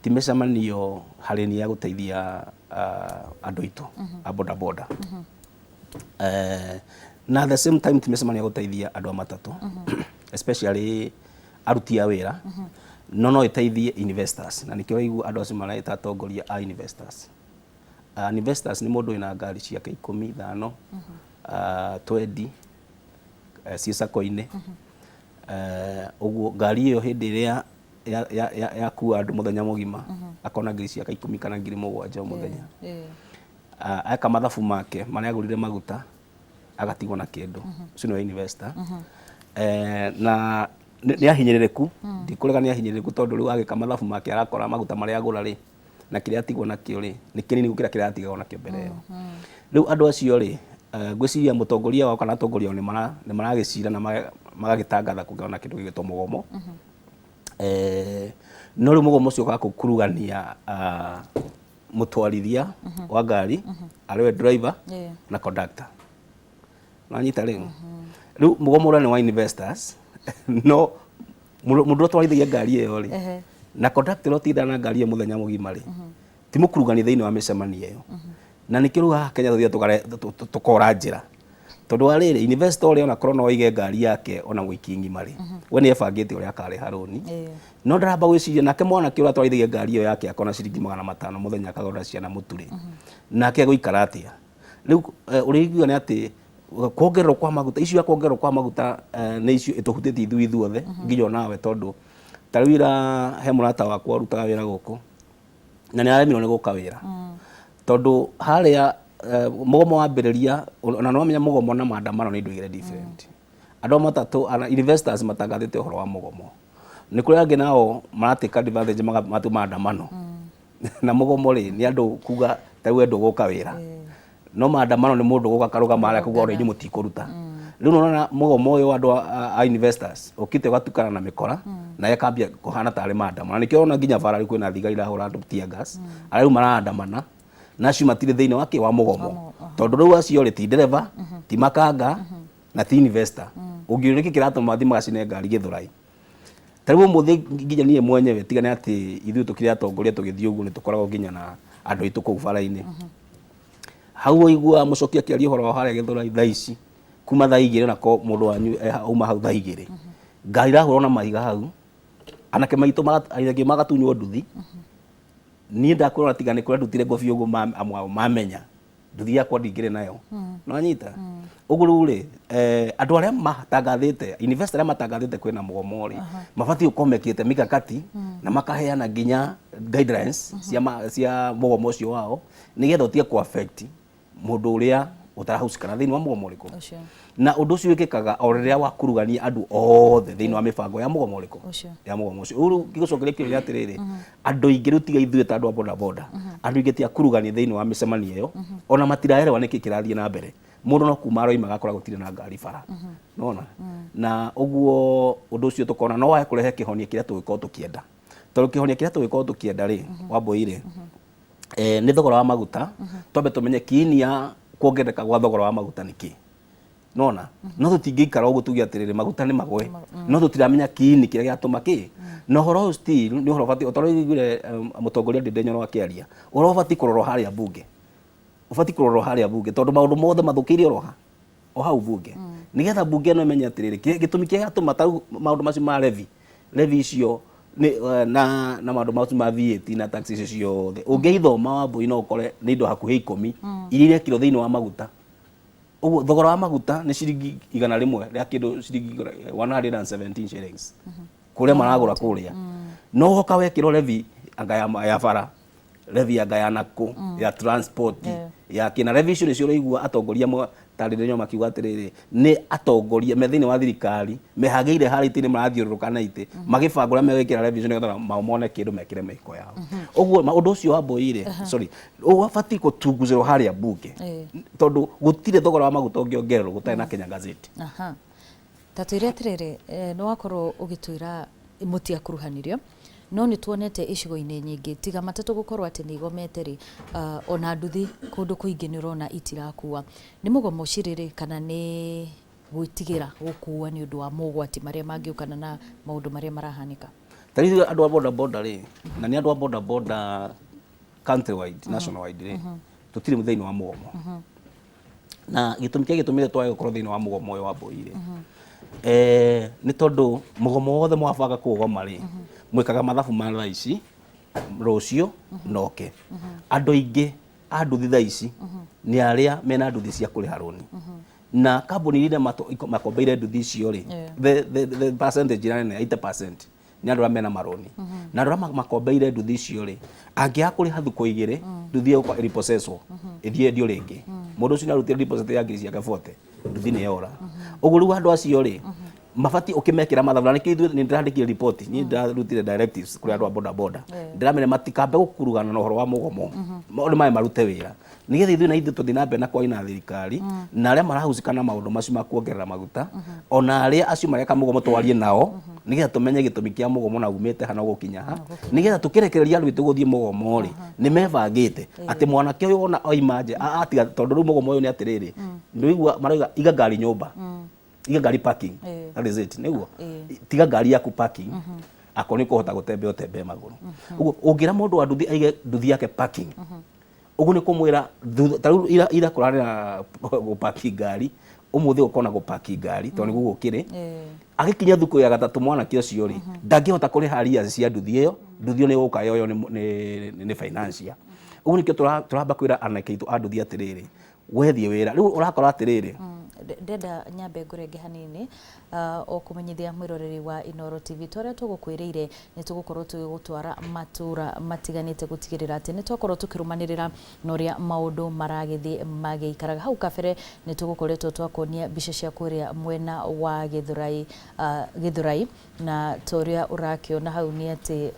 ti micemanio harini ya guteithia andu aitu a boda boda na at the same time timesemania guteithia andu a matatu especially aruti a wira no iteithie investors na nikio igu andu acio maraita atongoria a investors. Investors ni mundu ina ngari ciake 15 20 ci sako-ini uguo ngari iyo hindi iria ya kuwa andu muthenya mugima akona ngiri ciake 10 kana ngiri 7 muthenya aka mathabu make maria agurire maguta agatigwo na kindu ucio ni investor na ni ahinyirireku ndikurega ni ahinyirireku tondu riu agika mathabu make arakora maguta maria agura ri na kiria atigwo na kio ri ni kinini gukira kiria atigwo na kio mbere yo riu andu acio ri ngwiciria mutongoria wao kana atongoria ni maragicira na magagitangatha kugiona kindu gigitwo mugomo. No riu mugomo ucio ukaga kukurugania mutwarithia wa ngari ariwe driver na conductor. Nanyita riu riu mugomo uria ni wa investors no mundu utwarithagia ngari iyo ri na conductor utindana na ngari iyo muthenya mugima ri ti mukurugania thiini wa micemania iyo. Na nikio riu haha Kenya tukora njira tondu wa riri investor uria ona korwo no oige ngari yake ona gwiki ngima ri we ni ebangite uria akareha roni no ndaramba gwiciria nake mwana kä å rä a twarithagia ngari ĩyo yake akona ciringi 500 mũthenya akagũra ciana mũtũrĩ nake gũikara atĩa rĩu ũrĩa iguaga nĩ atĩ kuongererwo kwa maguta icio kuongererwo kwa maguta nĩ icio ĩtũhutĩtie ithuothe nginya onawe tondũ ta rĩu ira he mũrata wakwa ũrutaga wĩra gũkũ na nĩ aremirwo nĩ gũka wĩra tondũ harĩa mũgomo wambĩrĩria na no menya mũgomo na maandamano nĩ indo igĩrĩ different. Andũ matatũ investors matangathĩte ũhoro wa mũgomo nĩ kũrĩ angĩ nao maratĩka advantage matu maandamano na mũgomo rĩ nĩ andũ kuga ta rĩu endũ gũka wĩra no maandamano nĩ mũndũ gũka karũgama harĩa kuga ũrĩa mũtikũruta. Rĩu nona mũgomo ũyũ andũ a investors ũkĩte ũgatukana na mĩkora na yakambia kũhana tarĩ maandamano. Nĩkĩo ona nginya bara kwĩna thigari irahũra andũ tear gas arĩa maraandamana na acio matirĩ thĩinĩ wa mũgomo tondũ rĩu acio rĩ ti ndereba ti makanga na ti investor ũngĩũria nĩkĩ kĩratũma mathiĩ magacine ngari Gĩthũrai. Tarĩu mũthĩ nginya niĩ mwenyewe tiga nĩ atĩ ithuĩ tũkĩrĩ atongoria tũgĩthiĩ ũguo nĩ tũkoragwo nginya na andũ aitũ kũu bara-inĩ. Hau waigua mũcokia akĩaria ũhoro wa harĩa Gĩthũrai thaa ici kuma thaa 2 na ko mũndũ wanyu auma hau thaa 2 ngari irahũrwo na mahiga hau anake maitũ aithagĩ magatunywo nduthi. Niĩ ndakwĩrwo tiga nĩ kũrĩa ndutire ngobi ũguo amwe mamenya nduthi yakwa ndingĩrĩ nayo no anyita ũguo rĩu rĩ andũ arĩa matangathĩte investor arĩa matangathĩte kwĩna mũgomo rĩ mabatiĩ gũkorwo mekĩte mikakati na makaheana nginya guidelines cia mũgomo ũcio wao nĩgetha ũtige ku affect mũndũ ũrĩa ũtarahusikana thĩinĩ wa mũgomo ũrĩkũ. Na ũndũ ũcio wĩkĩkaga o rĩrĩa wakurugania andũ othe thĩinĩ wa mĩbango ya mũgomo ũrĩkũ ya mũgomo ũcio. Rĩu gĩgũcokeria kĩũria atĩrĩrĩ andũ aingĩ rĩu tiga ithuĩ ta andũ a boda boda andũ aingĩ tiakurugania thĩinĩ wa mĩcemanio ĩyo ona matiraerewa nĩkĩ kĩrathiĩ na mbere. Mũndũ no kuma aroima agakora gũtirĩ na ngari bara nona na ũguo ũndũ ũcio tũkona no wae kũrehe kĩhonia kĩrĩa tũgĩkorwo tũkĩenda tondũ kĩhonia kĩrĩa tũgĩkorwo tũkĩenda rĩ Wambũi rĩ nĩ thogora wa maguta twambe tũmenye kiini ya kuongerereka gwa thogora wa maguta nĩkĩ nona no tũtingĩikara ũguo tuge atĩrĩrĩ maguta nĩ magwe no tũtiramenya kiini kĩrĩa gĩatũma kĩ na ũhoro ũyũ still nĩ ũhoro ũbatiĩ ũtoro igire mũtongoria Ndindi Nyoro akĩaria ũhoro ũbatiĩ kũrorwo harĩa bunge ũbatiĩ kũrorwo harĩa bunge tondũ maũndũ mothe mathũkĩire roha o hau bunge nĩgetha bunge no ĩmenye atĩrĩrĩ gĩtũmi kĩrĩa gĩatũma maũndũ macio ma levy icio na maũndũ macio ma VAT na taxes icio ciothe ũngĩithoma Wambũi no ũkore nĩ indo hakuhĩ 10 iria irekĩrwo thĩinĩ wa maguta. Ũguo thogora wa maguta nĩ ciringi 100 rĩa kĩndũ ciringi 117 shillings kũrĩa maragũra kũrĩa no hoka wekĩrwo levy anga ya bara levy anga ya nako ya transport ya kina levy icio nĩcio ũraigua atongoria tarĩrĩrio makiuga atĩrĩrĩ nĩ atongoria me thĩinĩ wa thirikari mehagĩire harĩa itĩ marathiũrũrũka na itĩ magĩbangũra megwĩkĩra levy icio nĩgetha mone kĩndũ mekĩre mĩhuko yao. Ũguo ũndũ ũcio Wambũi rĩ sorry ũbatiĩ gũtunguzĩrwo harĩa bunge tondũ gũtirĩ thogora wa maguta ũngĩongererwo gũtarĩ na Kenya Gazette. Ta twĩre atĩrĩrĩ nĩ wakorwo ũgĩtwĩra mũtiakuruhanirio no nĩ tuonete icigo-inĩ nyingĩ tiga matatũ gũkorwo atĩ nĩ igomete rĩ ona nduthi kũndũ kũingĩ nĩ ũrona itirakua. Nĩ mũgomo cirĩrĩ kana nĩ gwĩtigĩra gũkua nĩ ũndũ wa mogwati marĩa mangĩũkana na maũndũ marĩa marahanĩka? Ta rĩu andũ a boda boda rĩ na nĩ andũ a boda boda country wide national wide rĩ tũtirĩ thĩinĩ wa mũgomo na gĩtũmi kĩrĩa gĩtũmire twage gũkorwo thĩinĩ wa mũgomo ũyũ Wambũi rĩ nĩ tondũ mũgomo wothe mwabanga kũgoma rĩ mwĩkaga mathabu ma thaa ici rũciũ noke andũ aingĩ a nduthi thaa ici nĩ arĩa mena nduthi cia kũrĩha rũni na kambuni iria makombeire nduthi icio rĩ the percentage nene 80% nĩ andũ arĩa mena marũni na andũ arĩa makombeire nduthi icio rĩ angĩaga kũrĩha thikũ 2 nduthi ĩyo ĩrepossesswo ĩthiĩ endio rĩngĩ mũndũ ũcio nĩ arutire deposit ya ngiri ciake 40 nduthi nĩ yora. Ũguo rĩu andũ acio rĩ mabati ukimekira mathabu na nikithu ni ndirandikire report ni ndirarutire directives kuri andu a boda boda ndiramenya matikambe gukurugana na uhoro wa mugomo maundu maya marute wira nigetha ithu na ithu tuthi na mbere na kwa ina thirikari na aria marahusika na maundu macio ma kuongerera maguta ona aria acio mareka mugomo twarie nao nigetha tumenye gitumi kia mugomo na umite hana gukinya ha nigetha tukirekereria andu tuguthie mugomo ri ni mebangite ati mwanake uyu ona oimaje atiga tondu ru mugomo uyu ni atiriri nduigua marauga iga ngari nyumba iga ngari parking that is it niguo tiga ngari yaku parking akoni kuhota gutembea utembe maguru uguo ungira mundu anduthi aige nduthi yake parking uguo ni kumwira taru ira kurarira gupaki ngari umuthi ukona gupaki ngari tondu gugu kiri agikinya thuku ya gatatu mwana kio cio ri ndangihota kuri haria cia nduthi iyo nduthi ni guka yoyo ni financial uguo ni kio turamba kwira anake itu anduthi atiriri wethie wira riu urakora atiriri ndenda nyambe ngurenge hanini o kumenyithia mwiroreri wa Inooro TV tore tugukwirire ni tugukorwo tugutwara matura matiganite gutigirira ati ni twakorwo tukirumanirira noria maundu maragithie magiikaraga hau kabere ni tugukoretwo twakonia bica cia kuria mwena wa Githurai na toria urakiona hau ni ati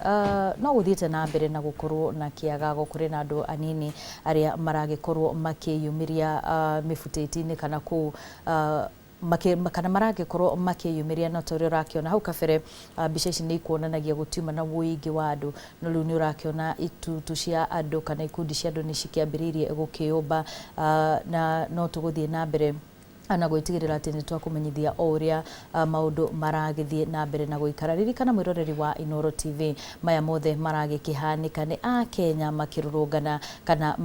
no guthiete na mbere na gukorwo na kiagago kuri na andu anini aria maragikorwo makiyumiria mifuteti-ini kana ku kana maragikorwo makiyumiria na toria urakiona hau kabere bica ici ni ikuonanagia gutiuma na wuingi wa andu no riu ni urakiona itutu cia andu kana ikundi cia andu ni cikiambiririe gukiumba na no tuguthie na mbere ana gwitigirira ati ni twakumenyithia uria maundu maragithie na mbere na guikara ririkana mwiroreri wa Inooro TV maya mothe maragikihanika ni a Kenya makirurungana kana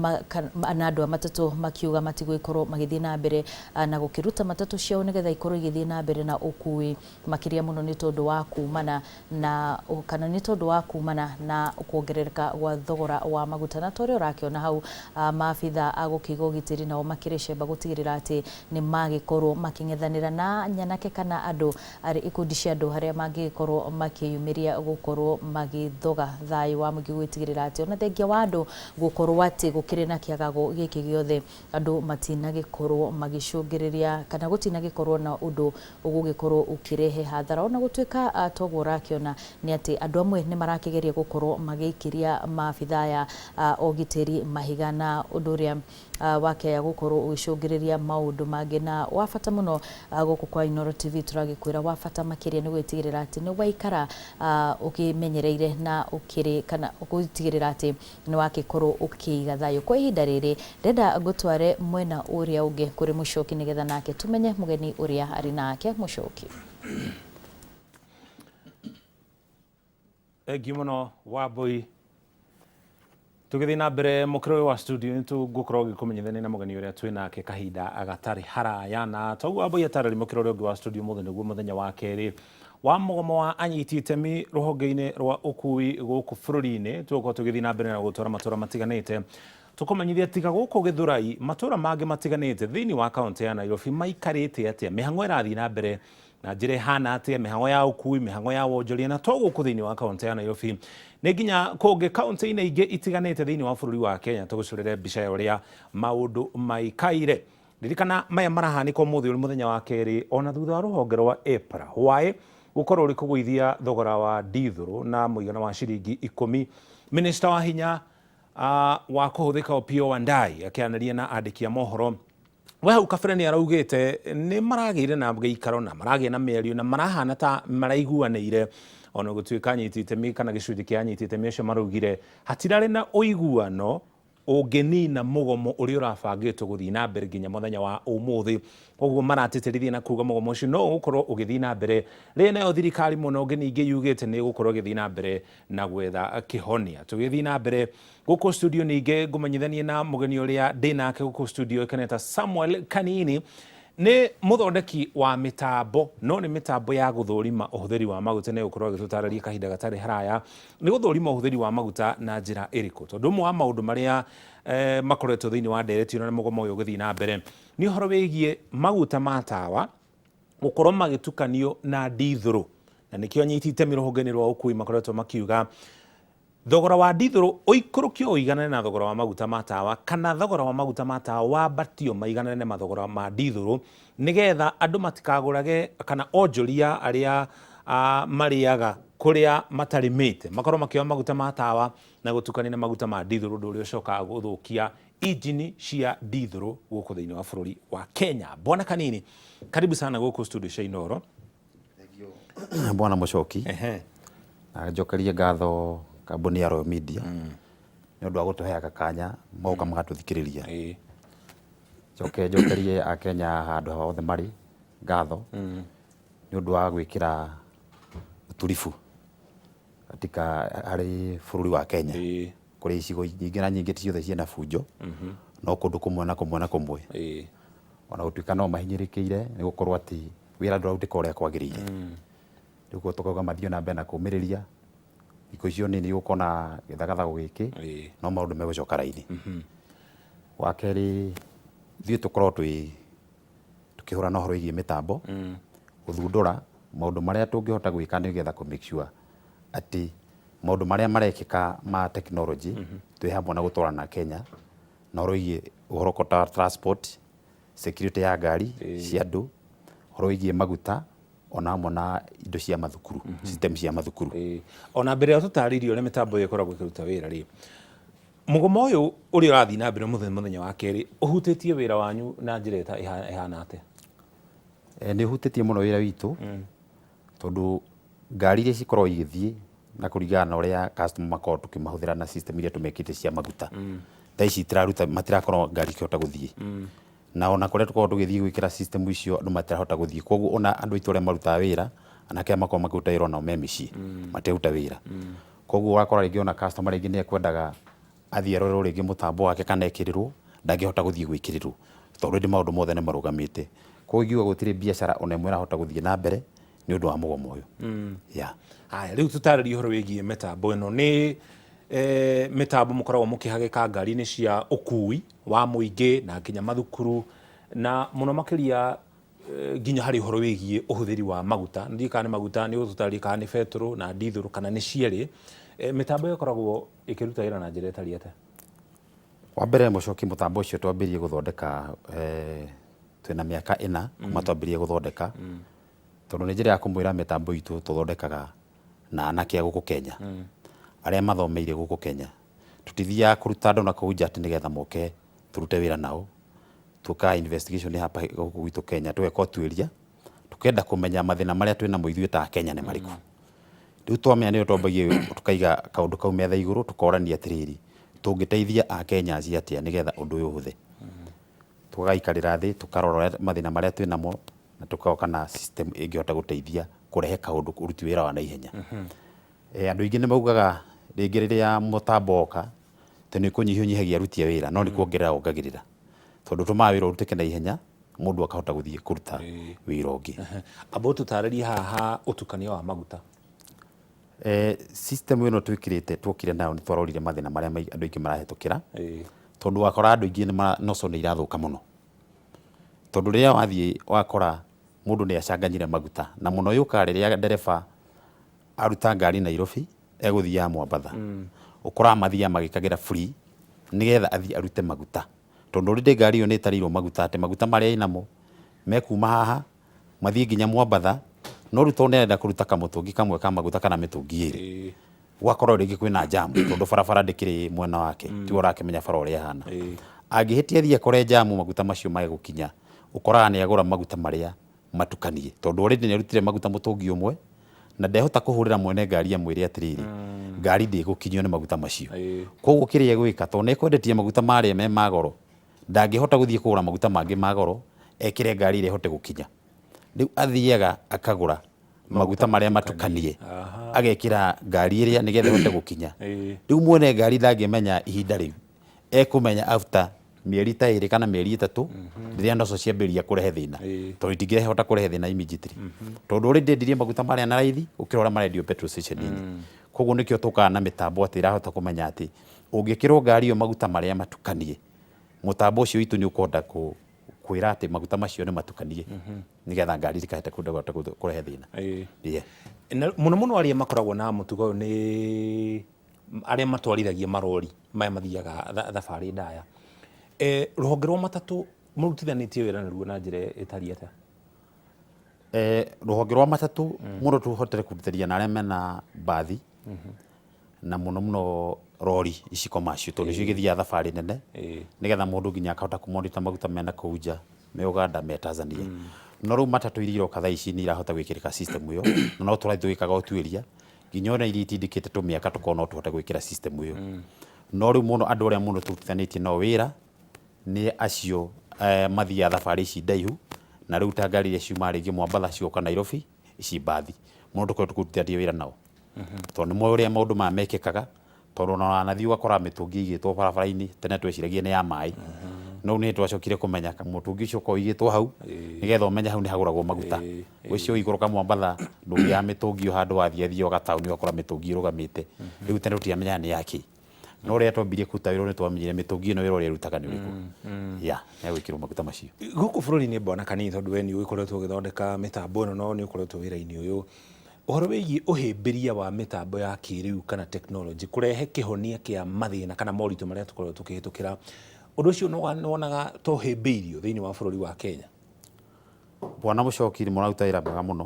andu a matatu makiuga matigwikorwo magithie na mbere na gukiruta matatu ciao nigetha ikorwo igithie na mbere na ukui makiria muno ni tondu wa kumana na kana ni tondu wa kumana na kuongerereka gwa thogora wa maguta na toria urakiona hau maabitha agukigo gitiri nao makiricemba gutigirira ati ni gikorwo making'ethanira na nyanake kana andu ari ikundi cia andu haria mangikorwo makiyumiria gukorwo magithoga thayu wa mugi gwitigirira ati ona thengia wa andu gukorwo ati gukiri na kiagago giki giothe andu matina gikorwo magicungiriria kana gutina gikorwo na undu ugugikorwo ukirehe hathara ona gutwika togo rakiona ni ati andu amwe ni marakigeria gukorwo magiikiria maabitha ya ogiteri mahigana undu uria wake ya gukorwo ugicungiriria maundu mangi na wafata muno guku kwa Inooro TV turagikwira wafata makiria ni gwitigirira ati ni waikara ukimenyereire na ukiri kana ukitigirira ati ni wakikorwo ukiiga thayu kwa ihinda riri ndenda ngutware mwena uria ungi kuri Mucoki nigetha nake tumenye mugeni uria ari nake Mucoki Egimono Wambui tugithi na mbere mukiro wa studio nitu gukorwo gikumenyithania na mugeni uria twinake kahinda agatari haraya na togu Wambui atarari mukiro uria wa studio muthe niguo muthenya wa keri wa mugomo wa anyiti itemi ruhonge-ini rwa ukui guku bururi-ini tugukorwo tugithi na mbere na gutwara matura matiganite tukumenyithia tiga guku Githurai matura mangi matiganite thiini wa kaunti ya Nairobi maikarite atia mihango irathi na mbere na njire hana atia mihango ya ukui mihango ya wonjoria na togu ku thiini wa kaunti ya Nairobi ni nginya kungi kaunti-ini ingi itiganite thiini wa bururi wa Kenya tugucurire mbica ya uria maundu maikaire ririkana maya marahanika umuthi uri muthenya wa keri ona thutha wa ruhonge rwa EPRA wai gukorwo uri kugwithia thogora wa dithuru na muigana wa ciringi 10 minista wa hinya wa kuhuthika Opiyo Wandayi akianaria na andiki a mohoro we hau kabere ni araugite ni maragire na giikaro na maragie na mĩario na marahana ta maraiguanĩire ona gũtuĩka anyiti itemi kana gĩcunjĩ kĩa anyiti itemi acio maraugire hatirarĩ na ũiguano ũngĩnina mũgomo ũrĩa ũrabangĩtwo gũthiĩ na mbere nginya mũthenya wa ũmũthĩ koguo maratĩtĩrithia na kuga mũgomo ũcio no ũgũkorwo ũgĩthiĩ na mbere rĩrĩa nayo thirikari mũno ũngĩ ningĩ yugĩte nĩ ũgũkorwo ũgĩthiĩ na mbere na gwetha kĩhonia tũgĩthiĩ na mbere gũkũ studio ningĩ ngũmenyithanie na mũgeni ũrĩa ndĩ nake gũkũ studio ĩkaneta Samuel Kanini nĩ mũthondeki wa mitambo no nĩ mitambo ya gũthũrima ũhũthĩri wa maguta nĩ gũkorwo agĩtũtarĩria kahinda gatarĩ haraya nĩ gũthũrima ũhũthĩri wa maguta na njĩra ĩrĩkũ tondũ ũmwe wa maũndũ marĩa makoretwo thĩinĩ wa ndereti na mũgomo ũyũ ũgĩthiĩ na mbere nĩ ũhoro wĩgiĩ maguta ma tawa gũkorwo magĩtukanio na dithũrũ na nĩkĩo anyiti itemi rũhonge-inĩ rwa ũkui makoretwo makiuga thogora wa ndithũrũ ũikũrũkio ũiganane na thogora wa maguta ma tawa kana thogora wa maguta ma tawa wambatio maiganane na mathogora ma ndithũrũ nigetha andũ matikagũrage kana onjoria arĩa marĩaga kũrĩa matarĩmĩte makorwo makĩoya maguta ma tawa na gũtukania na maguta ma ndithũrũ ũndũ ũrĩa ũcokaga gũthũkia injini cia ndithũrũ gũkũ thĩinĩ wa bũrũri wa Kenya. Bwana Kanini, karibu sana gũkũ studio cia Inooro. Bwana Muchoki, njokerie ngatho kambuni ya Royal Media nĩ ũndũ wa gũtũheaga kanya moka magatũthikĩrĩria. Njokerie Akenya handũ hothe marĩ ngatho nĩ ũndũ wa gwĩkĩra utulivu katika harĩ bũrũri wa Kenya. Kũrĩ icigo nyingĩ na nyingĩ ciothe ciĩna bunjo no kũndũ kũmwe na kũmwe ona gũtuĩka no mahinyĩrĩkĩire nĩ gũkorwo atĩ wĩra ndũrarutĩka ũrĩa kwagĩrĩire. Rĩu tũkauga mathiĩ na mbere na kũmĩrĩria thikũ icio nini gũkorwo na gĩthagathago gĩkĩ no maũndũ megũcoka raini. Wa kerĩ ithuĩ tũkorwo tukĩhũra na ũhoro wĩgiĩ mĩtambo gũthundũra maũndũ marĩa tũngĩhota gwĩka nĩgetha kũ make sure atĩ maũndũ marĩa marekĩka ma technology twĩ hamwe na gũtwarana na Kenya na ũhoro wĩgiĩ ũhoro ta transport, security ya ngari cia andũ, ũhoro wĩgiĩ maguta ona hamwe na indo cia mathukuru, system cia mathukuru. Ona mbere ya tũtarĩrie ũrĩa mĩtambo ĩyo ĩkoragwo ĩkĩruta wĩra rĩ, mũgomo ũyũ ũrĩa ũrathiĩ na mbere mũthenya wa kerĩ ũhutĩtie wĩra wanyu na njĩra ĩhana atĩa? Nĩ ũhutĩtie mũno wĩra witũ tondũ ngari iria cikoragwo igĩthiĩ na kũringana na ũrĩa customer makorwo tũkĩmahũthĩra na system iria tũmekĩte cia maguta thaa ici matirakorwo ngari ikĩhota gũthiĩ na ona kũrĩa tũkorwo tũgĩthiĩ gwĩkĩra system icio andũ matirahota gũthiĩ, koguo ona andũ aitũ arĩa marutaga wĩra anake arĩa makorwo makĩruta wĩra onao me mĩciĩ matiruta wĩra. Koguo ũgakora rĩngĩ ona customer rĩngĩ nĩ ekwendaga athiĩ arorerwo rĩngĩ mũtambo wake kana ekĩrĩrwo ndangĩhota gũthiĩ gwĩkĩrĩrwo tondũ rĩngĩ maũndũ mothe nĩ marũgamĩte. Koguo ingiuga gũtirĩ biacara ona ĩmwe ĩrahota gũthiĩ na mbere nĩ ũndũ wa mũgomo ũyũ. Haya, rĩu tũtarĩrie ũhoro wĩgiĩ mĩtambo ĩno. Nĩ mĩtambo mũkoragwo mũkĩhagĩka ngari-inĩ cia ũkui wa mũingĩ na nginya mathukuru na mũno makĩria nginya harĩ ũhoro wĩgiĩ ũhũthĩri wa maguta. Nĩ kana nĩ maguta nĩ ũtũtarĩrie kana nĩ betũrũ na ndithũrũ kana nĩ cierĩ. Mĩtambo ĩyo ĩkoragwo ĩkĩruta wĩra na njĩra ĩtariĩ atĩa? Wa mbere Muchoki, mũtambo ũcio twambĩrĩirie gũthondeka twĩna mĩaka 4 kuma twambĩrĩirie gũthondeka tondũ nĩ njĩra ya kũmwĩra mĩtambo itũ tũthondekaga na anake a gũkũ Kenya arĩa mathomeire gũkũ Kenya. Tũtithiaga kũruta andũ na kũu nja atĩ nĩgetha moke tũrute wĩra nao. Tũka investigation hapa gũkũ gwitũ Kenya, tũgeka ũtuĩria tũkenda kũmenya mathĩna marĩa twĩna mo ithuĩ ta Kenya nĩ marĩkũ. Rĩu twamenya nĩyo twambagia tũkaiga kaũndũ kau metha igũrũ tũkorania atĩrĩrĩ tũngĩteithia Akenya atĩa nĩgetha ũndũ ũyũ ũhũthe. Tũgaikarĩra thĩ tũkarora mathĩna marĩa twĩna mo na tũkoka na system ĩngĩhota gũteithia kũrehe kaũndũ ũruti wĩra wa naihenya. Andũ aingĩ nĩ maugaga rĩngĩ rĩrĩa mũtambo oka atĩ nĩ kũnyihia aruti a wĩra no nĩ kuongerera ongagĩrĩra tondũ tũmaga wĩra ũrutĩke na ihenya mũndũ akahota gũthiĩ kũruta wĩra ũngĩ. Amba ũtũtarĩrie haha ũtukania wa maguta. System ĩno twokire nayo nĩ twarorire mathĩna marĩa andũ aingĩ marahĩtũkĩra tondũ wakora andũ aingĩ noco nĩ irathũka mũno tondũ rĩrĩa wathiĩ wakora mũndũ nĩ acanganyire maguta na mũno yũkaga rĩrĩa ndereba aruta ngari Nairobi egũthiaga Mombasa ũkoraga mathiaga magĩkagĩra free nĩgetha athiĩ arute maguta tondũ rĩrĩ ngari ĩyo nĩ ĩtarĩirwo maguta atĩ maguta marĩa ĩnamo mekuma haha mathiĩ nginya Mombasa no rĩu tondũ nĩarenda kũruta kamũtũngi kamwe ka maguta kana mĩtũngi ĩrĩ gwakorwo rĩngĩ kwĩna jamu tondũ barabara ndĩkĩrĩ mwena wake tiwe ũrakĩmenya bara ũrĩa hana. Angĩhĩtia athiĩ akore jamu maguta macio magĩgũkinya ũkoraga nĩ agũra maguta marĩa matukanie tondũ already nĩ arutire maguta mũtũngi ũmwe na ndehota kũhũrĩra mwene ngari amwĩre atĩrĩrĩ ngari ndĩgũkinyio nĩ maguta macio. Koguo kĩrĩa egwĩka tondũ nĩekwendetie maguta marĩa me magoro ndangĩhota gũthiĩ kũgũra maguta mangĩ magoro ekĩre ngari ĩrĩa ĩhote gũkinya. Rĩu athiaga akagũra maguta marĩa matukanie agekĩra ngari ĩrĩa nĩgetha ĩhote gũkinya. Rĩu mwene ngari ndangĩmenya ihinda rĩu ekũmenya after mĩeri ta 2 kana mĩeri 3 rĩrĩa noco ciambĩrĩria kũrehe thĩna tondũ itingĩhota kũrehe thĩna immediately tondũ already ndendirie maguta marĩa na raithi ũkĩrora marendio petrol station-inĩ. Koguo nĩkĩo tũkaga na mĩtambo atĩ ĩrahota kũmenya atĩ ũngĩkĩrwo ngari ĩyo maguta marĩa matukanie mũtambo ũcio witũ nĩ ũkũhota kwĩra atĩ maguta macio nĩ matukanie nĩgetha ngari ndĩkahete kũrehe thĩna. Mũno mũno arĩa makoragwo na mũtugo nĩ aria matwarithagia marori maya mathiaga thabarĩ ndaya rũhonge rwa matatũ mũrutithanitie wĩra naruo na njĩra ĩtariĩ atĩa? Rũhonge rwa matatũ mũno tũhotere kũrutithania na arĩa mena mbathi na mũno mũno rori ici commercial tondũ icio igĩthiaga thabarĩ nene nĩgetha mũndũ nginya akahota kũmondita maguta mena kũu nja me Uganda me Tanzania. No rĩu matatũ iria iroka thaa ici nĩ irahota gwĩkĩrĩka system ĩyo na no tũrathiĩ tũgĩkaga ũtuĩria nginya ona iria itindĩkĩte tũmĩaka tũkorwo no tũhote gwĩkĩra system ĩyo. No rĩu mũno andũ arĩa mũno tũrutithanĩtie nao wĩra nĩ acio mathiaga thabarĩ ici ndaihu na rĩu ta ngari iria ciuma rĩngĩ Mombatha cioka Nairobi ici mbathi mũno tũkorwo tũkĩrutithania wĩra nao tondũ nĩ ũrĩa maũndũ maya mekĩkaga tondũ na wanathiĩ ũgakora mĩtũngi igĩtwo barabara-inĩ tene tweciragia nĩ ya maĩ no nĩ twacokire kũmenya mũtũngi ũcio ũkoragwo igĩtwo hau nĩgetha ũmenye hau nĩ hagũragwo maguta ũcio ikũrũka Mombatha ndũgĩaga mĩtũngi ũyũ handũ wathiĩ ũgataũni ũgakora mĩtũngi ĩrũgamĩte rĩu tene tũtiamenyaga nĩ yake no rĩrĩa twambirie kũruta wĩra nĩ twamenyire mĩtũngi ĩno wĩra ũrĩa ĩrutaga nĩ ũrĩkũ ya nĩ gwĩkĩrwo maguta macio. Gũkũ bũrũri-inĩ Bwana Kanini tondũ we nĩ ũgĩkoretwo ũgĩthondeka mĩtambo ĩno no nĩ ũkoretwo wĩra-inĩ ũyũ ũhoro wĩgiĩ ũhĩmbĩria wa mĩtambo ya kĩrĩu kana tekinoronjĩ kũrehe kĩhonia kĩa mathĩna kana moritũ marĩa tũkoragwo tũkĩhĩtũkĩra ũndũ ũcio nĩ wonaga to hĩmbĩirio thĩinĩ wa bũrũri wa Kenya? Bwana Mũchoki nĩ mũraruta wĩra mwega mũno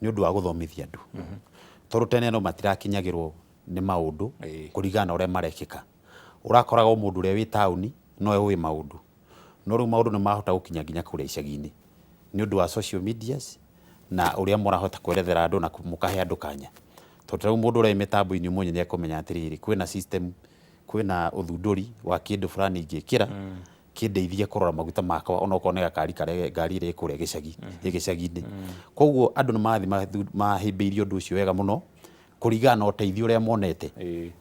nĩ ũndũ wa gũthomithia andũ tondũ tene no matirakinyagĩrwo nĩ maũndũ kũringana na ũrĩa marekĩka. Ũrakoraga o mũndũ ũrĩa wĩ taũni no ũĩ maũndũ no rĩu maũndũ nĩ mahota gũkinya nginya kũrĩa icagi-inĩ nĩ ũndũ wa social medias na ũrĩa mũrahota kwerethera andũ na mũkahe andũ kanya tondũ rĩu mũndũ ũrĩa mĩtambo-inĩ ũmwe nĩ ekũmenya atĩrĩrĩ kwĩna system kwĩna ũthundũri wa kĩndũ fulani ingĩkĩra kĩndeithie kũrora maguta makwa ona okorwo nĩ gakari karĩa ngari ĩrĩa ĩkũrĩa gĩcagi-inĩ. Koguo andũ nĩ marathiĩ mahĩmbĩirie ũndũ ũcio wega mũno kũringana na ũteithio ũrĩa monete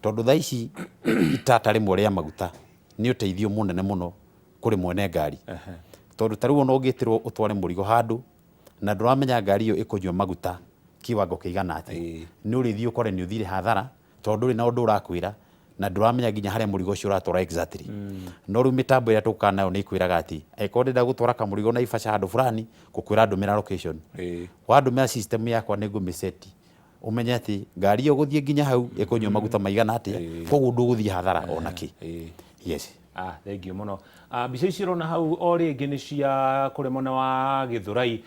tondũ thaa ici itata rĩmwe rĩa maguta nĩ ũteithio mũnene mũno kũrĩ mwene ngari tondũ ta rĩu ona ũngĩtĩrwo ũtware mũrigo handũ na ndũramenya ngari ĩyo ĩkũnyua maguta kiwango kĩigana atĩa nĩ ũrĩthiĩ ũkore nĩ ũthire hathara tondũ ndũrĩ na ũndũ ũrakwĩra na ndũramenya nginya harĩa mũrigo ũcio ũratwara exactly. No rĩu mĩtambo ĩrĩa tũkaga nayo nĩ ikwĩraga atĩ angĩkorwo ndĩrenda gũtwara kamũrigo Naivasha handũ fulani ngũkwĩra ndũmĩra location wandũmĩra system yakwa nĩ ngũmĩseti umenye atĩ ngari ĩyo gũthiĩ nginya hau ĩkũnyua maguta maigana atĩa koguo ndũgũthiĩ hathara ona kĩ. Yes. Thengiũ mũno. Mbica ici ũrona hau o rĩngĩ nĩ cia kũrĩ mwena wa Gĩthũrai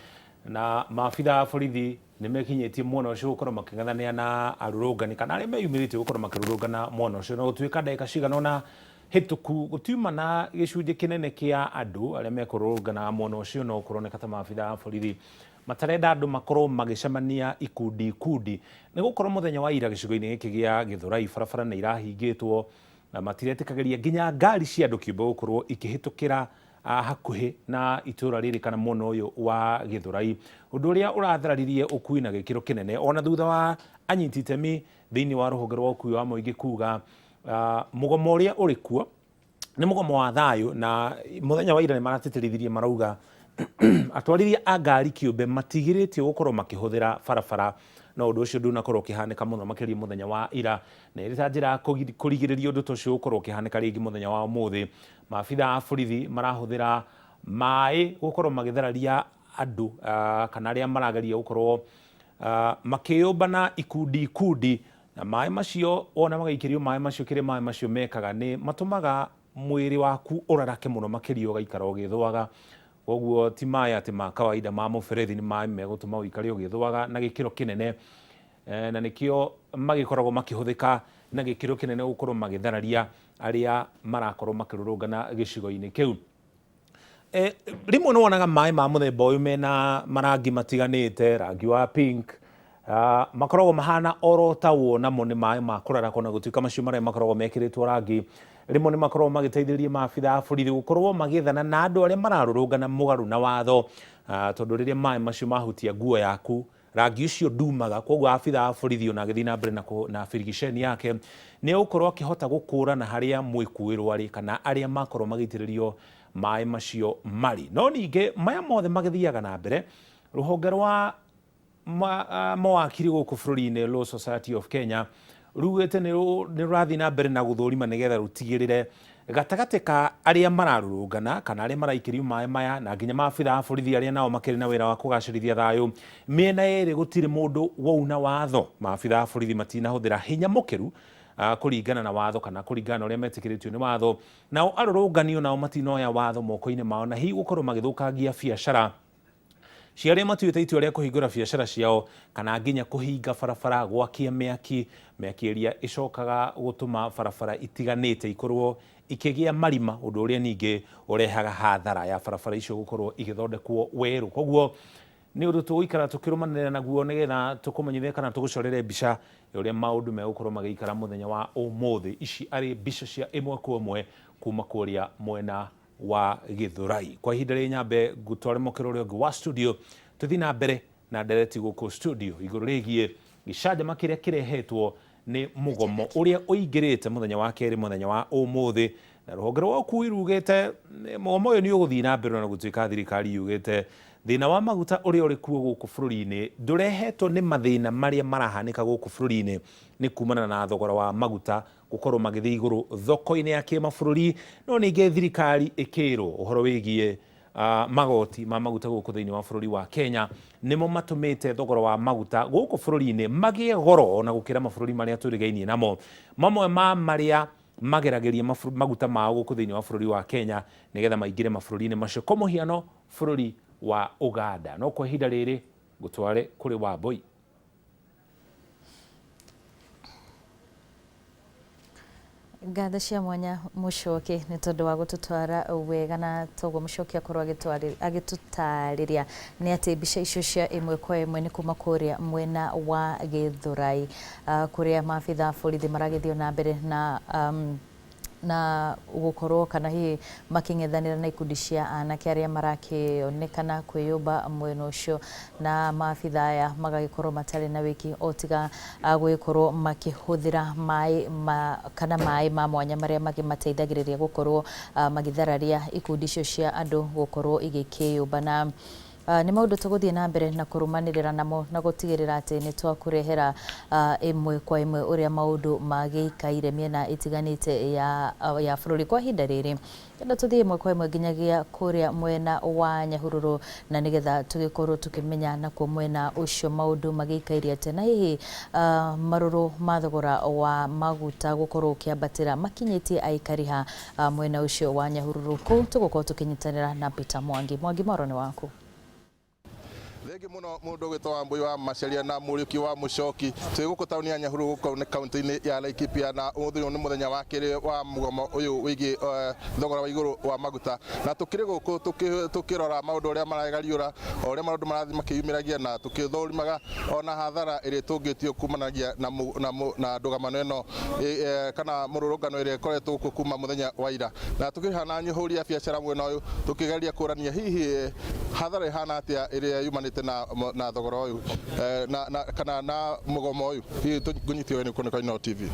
na maabitha a borithi nĩ mekinyĩtie mwena ũcio gũkorwo makĩng'ethanĩra na arũrũngani kana arĩa meyumĩrĩtie gũkorwo makĩrũrũngana mwena ũcio na gũtuĩka ndagĩka cigana ũna hĩtũku gũtiuma na gĩcunjĩ kĩnene kĩa andũ arĩa mekũrũrũngana mwena ũcio no kũroneka ta maabitha a borithi matarenda andũ makorwo magĩcemania ikundi nĩ gũkorwo mũthenya wa ira gĩcigo-inĩ gĩkĩ gĩa Gĩthũrai barabara nĩ irahingĩtwo na matiretĩkagĩria nginya ngari cia andũ kĩũmbe gũkorwo ikĩhĩtũkĩra hakuhĩ na itũra rĩrĩ kana mwena ũyũ wa Gĩthũrai ũndũ ũrĩa ũrathararirie ũkui na gĩkĩro kĩnene ona thutha wa anyiti itemi thĩinĩ wa rũhonge rwa ũkui wa mũingĩ kuga mũgomo ũrĩa ũrĩ kuo nĩ mũgomo wa thayũ na mũthenya wa ira nĩ maratĩtĩrithirie marauga atwarithia a ngari kĩũmbe matigĩrĩtio gũkorwo makĩhũthĩra barabara no ũndũ ũcio ndũnakorwo ũkĩhanĩka mũno makĩria mũthenya wa ira na ĩrĩ ta njĩra ya kũrigĩrĩria ũndũ ta ũcio gũkorwo ũkĩhanĩka rĩngĩ mũthenya wa ũmũthĩ. Maabitha a borithi marahũthĩra maĩ gũkorwo magĩthararia andũ kana arĩa marageria gũkorwo makĩyũmba na ikundi na maĩ macio ona magaikĩrio maĩ macio kĩrĩa maĩ macio mekaga nĩ matũmaga mwĩrĩ waku ũrarake mũno makĩria ũgaikara ũgĩthũaga koguo ti maĩ atĩ ma kawaida ma mũberethi nĩ maĩ megũtũma ũikare ũgĩthũaga na gĩkĩro kĩnene na nĩkĩo magĩkoragwo makĩhũthĩka na gĩkĩro kĩnene gũkorwo magĩthararia arĩa marakorwo makĩrũrũngana gĩcigo-inĩ kĩu. Rĩmwe nĩ wonaga maĩ ma mũthemba ũyũ mena marangi matiganĩte rangi wa pink makoragwo mahana oro ta wonamo nĩ maĩ ma kũrarakwo na gũtuĩka macio marĩa makoragwo mekĩrĩtwo rangi rĩmwe nĩ makoragwo magĩteithĩrĩria maabitha a borithi gũkorwo magĩethana na andũ arĩa mararũrũngana mũgarũ na watho tondũ rĩrĩa maĩ macio mahutia nguo yaku rangi ũcio ndumaga koguo abitha a borithi ona agĩthiĩ na mbere na birigiceni yake nĩ egũkorwo akĩhota gũkũrana harĩa mwĩkuĩrwo arĩ kana arĩa makorwo magĩitĩrĩrio maĩ macio marĩ. No ningĩ maya mothe magĩthiaga na mbere rũhonge rwa mawakiri gũkũ bũrũri-inĩ Law Society of Kenya rugĩte nĩ rũrathiĩ na mbere na gũthũrima nĩgetha rũtigĩrĩre gatagatĩ ka arĩa mararũrũngana kana arĩa maraikĩrio maĩ maya na nginya maabitha a borithi arĩa nao makĩrĩ na wĩra wa kũgacĩrithia thayũ mĩena yerĩ gũtirĩ mũndũ wauna watho. Maabitha a borithi matinahũthĩra hinya mũkĩru kuringana na watho kana kuringana na uria metikiritio ni watho. Nao arũrũngani nao matinoya watho moko-inĩ mao na hihi gũkorwo magĩthũkangia biacara cia arĩa matuĩte itua rĩa kũhingũra biacara ciao kana nginya kũhinga barabara, gwakia mĩaki ĩrĩa ĩcokaga gũtũma barabara itiganĩte ikorwo ikĩgĩa marima, ũndũ ũrĩa ningĩ ũrehaga hathara ya barabara icio gũkorwo igĩthondekwo werũ. Koguo nĩ ũndũ tũgũikara tũkĩrũmanĩrĩra naguo nĩgetha tũkũmenyithie kana tũgũcorere mbica ya ũrĩa maũndũ megũkorwo magĩikara mũthenya wa ũmũthĩ. Ici arĩ mbica cia ĩmwe kwa ĩmwe kuma kũrĩa mwena wa Githurai. Kwa ihinda rĩ nyambe ngũtware mũkĩra ũrĩa ũngĩ wa studio, tũthiĩ na mbere na ndereti gũkũ studio igũrũ rĩgiĩ gĩcanjama kĩrĩa kĩrehetwo nĩ mũgomo ũrĩa ũingĩrĩte mũthenya wa kerĩ, mũthenya wa ũmũthĩ, na rũhonge rwa ũkui rugĩte mũgomo ũyũ nĩ ũgũthiĩ na mbere na gũtuĩka thirikari yugĩte thĩna wa maguta ũrĩa ũrĩ kuo gũkũ bũrũri-inĩ ndũrehetwo nĩ mathĩna marĩa marahanĩka gũkũ bũrũri-inĩ, nĩ kumana na thogora wa maguta gũkorwo magĩthiĩ igũrũ thoko-inĩ ya kĩmabũrũri, no ningĩ thirikari ĩkĩrwo ũhoro wĩgiĩ magoti ma maguta gũkũ thĩinĩ wa bũrũri wa Kenya nĩmo matũmĩte thogora wa maguta gũkũ bũrũri-inĩ magĩe goro ona gũkĩra mabũrũri marĩa tũrigainie namo. Mamwe ma marĩa mageragĩria maguta mao gũkũ thĩinĩ wa bũrũri wa Kenya nĩgetha maingĩre mabũrũri-inĩ macio, kwa mũhiano bũrũri wa Uganda. No kwa ihinda rĩrĩ ngũtware kũrĩ Wambui. Ngatho cia mwanya Muchoki nĩ tondũ wa gũtũtwara wega na toguo Muchoki akorwo agĩtũtarĩria nĩ atĩ mbica icio cia ĩmwe kwa ĩmwe nĩ kuma kũrĩa mwena wa Githurai kũrĩa maabitha borithi maragĩthiĩ na mbere na gũkorwo kana hihi makĩng'ethanĩra na ikundi cia anake arĩa marakĩonekana kwĩyũmba mwena ũcio, na maabitha aya magagĩkorwo matarĩ na wĩki o tiga gũgĩkorwo makĩhũthĩra maĩ ma mwanya marĩa makĩmateithagĩrĩria gũkorwo magĩthararia ikundi icio cia andũ gũkorwo igĩkĩyũmba. Na nĩ maũndũ tũgũthiĩ na mbere na kũrũmanĩrĩra namo na gũtigĩrĩra atĩ nĩ twakũrehera ĩmwe kwa ĩmwe ũrĩa maũndũ magĩikaire mĩena ĩtiganĩte ya bũrũri kwa ihinda rĩrĩ. Kenda tũthiĩ ĩmwe kwa ĩmwe nginyagia kũrĩa mwena wa Nyahururu na nĩgetha tũgĩkorwo tũkĩmenya nakuo mwena ũcio maũndũ magĩikaire atĩa, na hihi marũrũ ma thogora wa maguta gũkorwo ũkĩambatĩra makinyĩtie aikari ha mwena ũcio wa Nyahururu. Kũu tũgũkorwo tũkĩnyitanĩra na Peter Mwangi. Mwangi, moro nĩ waku. Thengi muno mundu gwitwa Wambui wa Macharia na Muriuki wa Muchoki twi guku tauni ya Nyahururu guku ni kaunti-ini ya Laikipia, na umuthi ni muthenya wa kiri wa mugomo uyu wigi thogora wa iguru wa maguta, na tukiri guku tukirora maundu uria maragariura uria maundu marathi makiyumiragia na tukithorimaga ona hathara iri tungitio kumanagia na ndugamano ino kana mururungano iri koretwo guku kuma muthenya wa ira, na tukihana nyuhuri ya biacara mwena uyu tukigeria kurania hihi hathara ihana atia iri yumanite na thogora uyu kana na mugomo uyu hihi tunyitio ni kuoneka ino TV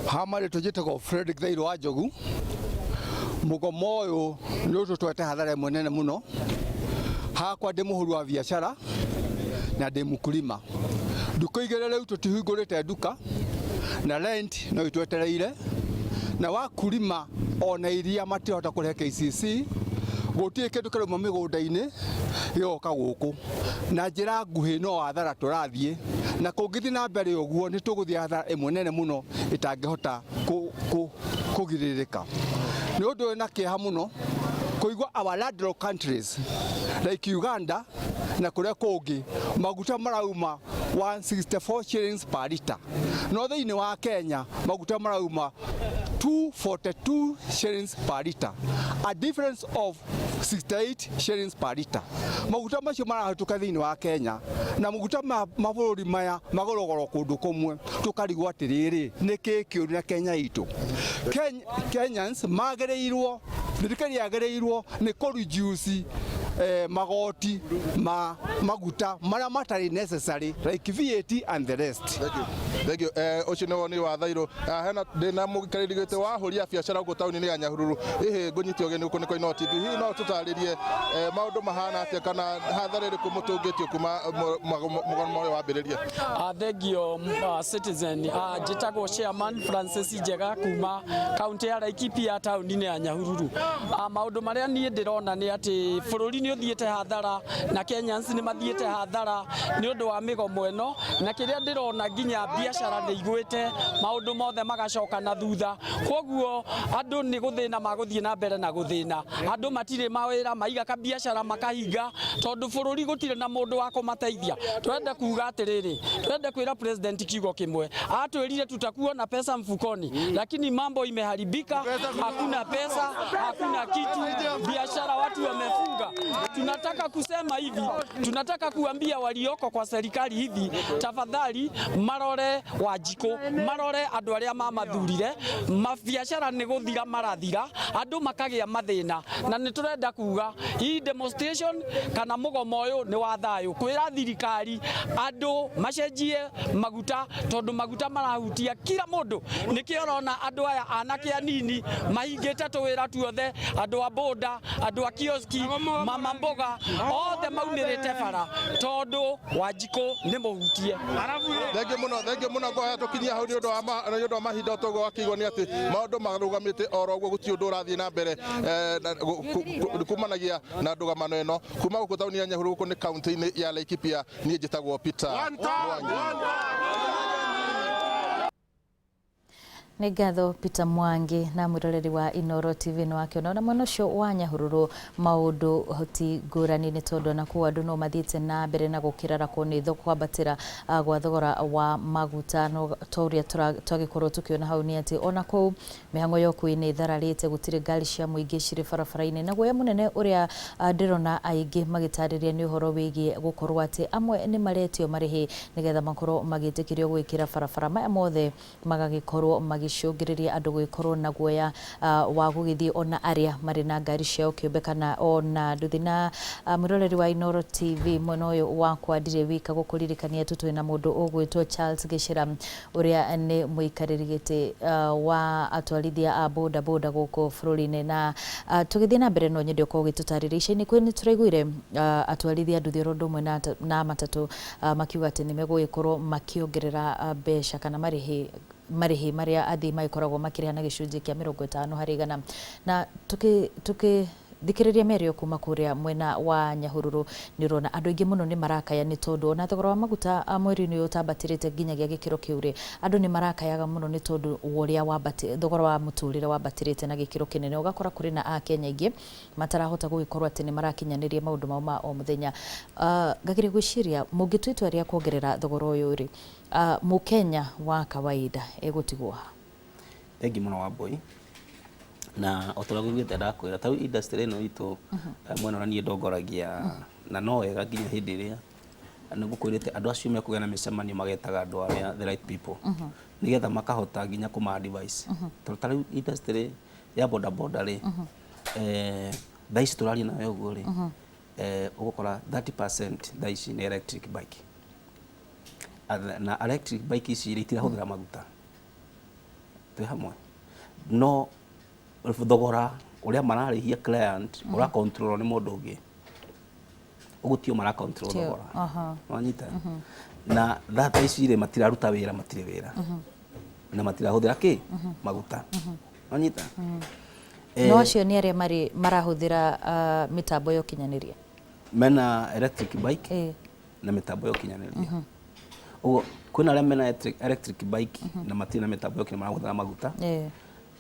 hamari tujitego Fredrick Thairu wa Njogu. Mugomo uyu ni ututwete hathara munene muno hakwa ndi muhuru wa biacara na ndi mukulima. Nduka igere riu tutihingurite nduka na rent no itwetereire, na wakulima ona iria matihota kurehe KCC gutie kindu kirauma migunda-ini yoka guku na njira nguhi no hathara turathie, na kungithi na mbere uguo ni tuguthia hathara imwe nene muno itangihota kugiririka. Ni undu na kieha muno kuigwa our landlocked countries like Uganda na kuria kungi maguta marauma 164 shillings per litre, no thiini wa Kenya maguta marauma 242 shillings per litre, a difference of 68 shillings per litre. Maguta macio marahatuka thiini wa Kenya na maguta mabũrũri maya magorogoro kundu kumwe, tukarigwo atiriri niki kiuru na Kenya itu. Kenyans magereirwo, thirikari yagereirwo ni kureduce magoti maguta maria matari necessary like VAT and the rest. Thank you. Ucio ni woni wa Thairu. Hena ndina mugikariri gwite wa huri ya biacara guku tauni-ini ya Nyahururu. Ihi ngunyitio geni guku ni Koino TV. Hihi no tutaririe maundu mahana atia kana hathara iriku mutungitio kuma mugomo wa mbiriria. Thank you citizen. Njitagwo Chairman Francis Njega kuma kaunti ya Laikipia tauni-ini ya Nyahururu. Maundu maria nie ndirona ni ati bururi ni uthiete hathara na Kenyans ni mathiete hathara ni undu wa migomo eno, na kiria ndirona nginya biacara biashara nĩ igwĩte maũndũ mothe magacoka na thutha koguo andũ nĩ gũthĩna magũthiĩ na mbere na gũthĩna andũ matirĩ mawĩra maiga ka biashara makahinga tondũ bũrũri gũtirĩ na mũndũ wa kũmateithia twende kuuga atĩrĩrĩ twende kwĩra president kiugo kimwe atwĩrire tutakuwa na pesa mfukoni lakini mambo imeharibika hakuna pesa hakuna kitu biashara watu wamefunga tunataka kusema hivi tunataka kuambia walioko kwa serikali hivi tafadhali marore Wanjikũ marore andũ arĩa mamathurire mabiacara nĩ gũthira marathira andũ makagĩa mathĩna na nĩ tũrenda kuga hii demonstration kana mũgomo ũyũ nĩ wa thayũ kwĩra thirikari andũ macenjie maguta tondũ maguta marahutia kila mũndũ nĩkĩo ũrona andũ aya anake anini mahingĩte tũwĩra tuothe andũ a boda andũ a kioski mama mboga othe maumĩrĩte bara tondũ Wanjikũ nĩ mũhutie Thenge mũno ngoya tukinyia hau nĩ ũndũ wa mahinda ũtũgwo akĩigwo nĩ atĩ maũndũ marũgamĩte oro ũguo gũtirĩ ũndũ ũrathiĩ na mbere kumanagia na ndũgamano ĩno kuma gũkũ taũni ya Nyahururu gũkũ nĩ kaunti-inĩ ya Laikipia niĩ njĩtagwo Peter Mwangi. Nĩ ngatho Peter Mwangi na mwĩroreri wa Inooro TV no akĩona na mwena ũcio wa Nyahururu maũndũ hoti ngũrani nĩ tondũ na kuo andũ no mathiĩte na mbere na gũkĩrara nĩ thoko kwambatĩra gwa thogora wa maguta no tũrĩa twagĩkorwo tũkĩona hau nĩ atĩ ona kũu mĩhang'o ya ũkuui nĩ ithararĩte gũtirĩ ngari cia mũingĩ cirĩ barabara-inĩ na guoya mũnene ũrĩa ndĩrona aingĩ magĩtarĩria nĩ ũhoro wĩgiĩ gũkorwo atĩ amwe nĩ maretio marĩhi nĩgetha makorwo magĩtĩkĩrio gwĩkĩra barabara maya mothe magagĩkorwo magĩcũngĩrĩria andũ gũgĩkorwo na guoya wa gũgĩthiĩ ona arĩa marĩ na ngari ciao kĩũmbe kana ona nduthi na mwĩroreri wa Inooro TV mwena ũyũ wakwa ndirĩ wika gũkũririkania tũtwĩ na mũndũ ũgwĩtwo Charles Gĩchĩra ũrĩa nĩ mũikarĩri gĩtĩ wa atwarithia a boda boda gũkũ bũrũri-inĩ na tũgĩthiĩ na mbere no nyende ũkorwo ũgĩtũtarĩria ica-inĩ nĩ tũraiguire atwarithia nduthi oro ũndũ ũmwe na matatũ makiuga atĩ nĩ megũgĩkorwo makĩongerera mbeca kana marĩhi marĩa athii magĩkoragwo makĩrĩha na gĩcunjĩ kĩa 50 harĩ igana na thikĩrĩria mĩario kuma kũrĩa mwena wa Nyahururu nĩ ũrona andũ aingĩ mũno nĩ marakaya nĩ tondũ ona thogora wa maguta mweri-inĩ ũyũ ũtambatĩrĩte nginyagia gĩkĩro kĩu rĩ andũ nĩ marakayaga mũno nĩ tondũ ũrĩa thogora wa mũtũrĩre wambatĩrĩte na gĩkĩro kĩnene ũgakora kũrĩ na Akenya aingĩ matarahota gũgĩkorwo atĩ nĩ marakinyanĩria maũndũ mao ma o mũthenya ngagĩrĩria gwĩciria mũngĩtua itua rĩa kuongerera thogora ũyũ rĩ Mũkenya wa kawaida egũtigwo ha. Thengi mũno wa boy na otogũgĩte ndakwĩra ta industry ĩno itũ mwena na niĩ ndongoragia na no wega nginya hĩndĩ ĩrĩa nĩ gũkwĩrĩte andũ acio mekũgĩa na mĩcemanio magetaga andũ arĩa the right people nĩgetha makahota nginya kũma advice tondũ ta rĩu industry ya boda boda rĩ thaa ici tũraria nayo ũguo rĩ ũgũkora 30% thaa ici nĩ electric bike na electric bike ici itirahũthĩra maguta twĩ hamwe no thogora ũrĩa mararĩhia client ũra control nĩ mũndũ ũngĩ ũgũtio mara control thogora wanyita na data ici rĩ matiraruta wĩra matirĩ wĩra na matirahũthĩra kĩ maguta wanyita no acio nĩ arĩa marahũthĩra mĩtambo ya ũkinyanĩria mena electric bike na mĩtambo ya ũkinyanĩria ũguo kwĩna arĩa mena electric bike na matirĩ na mĩtambo ya ũkinyanĩria marahũthĩra maguta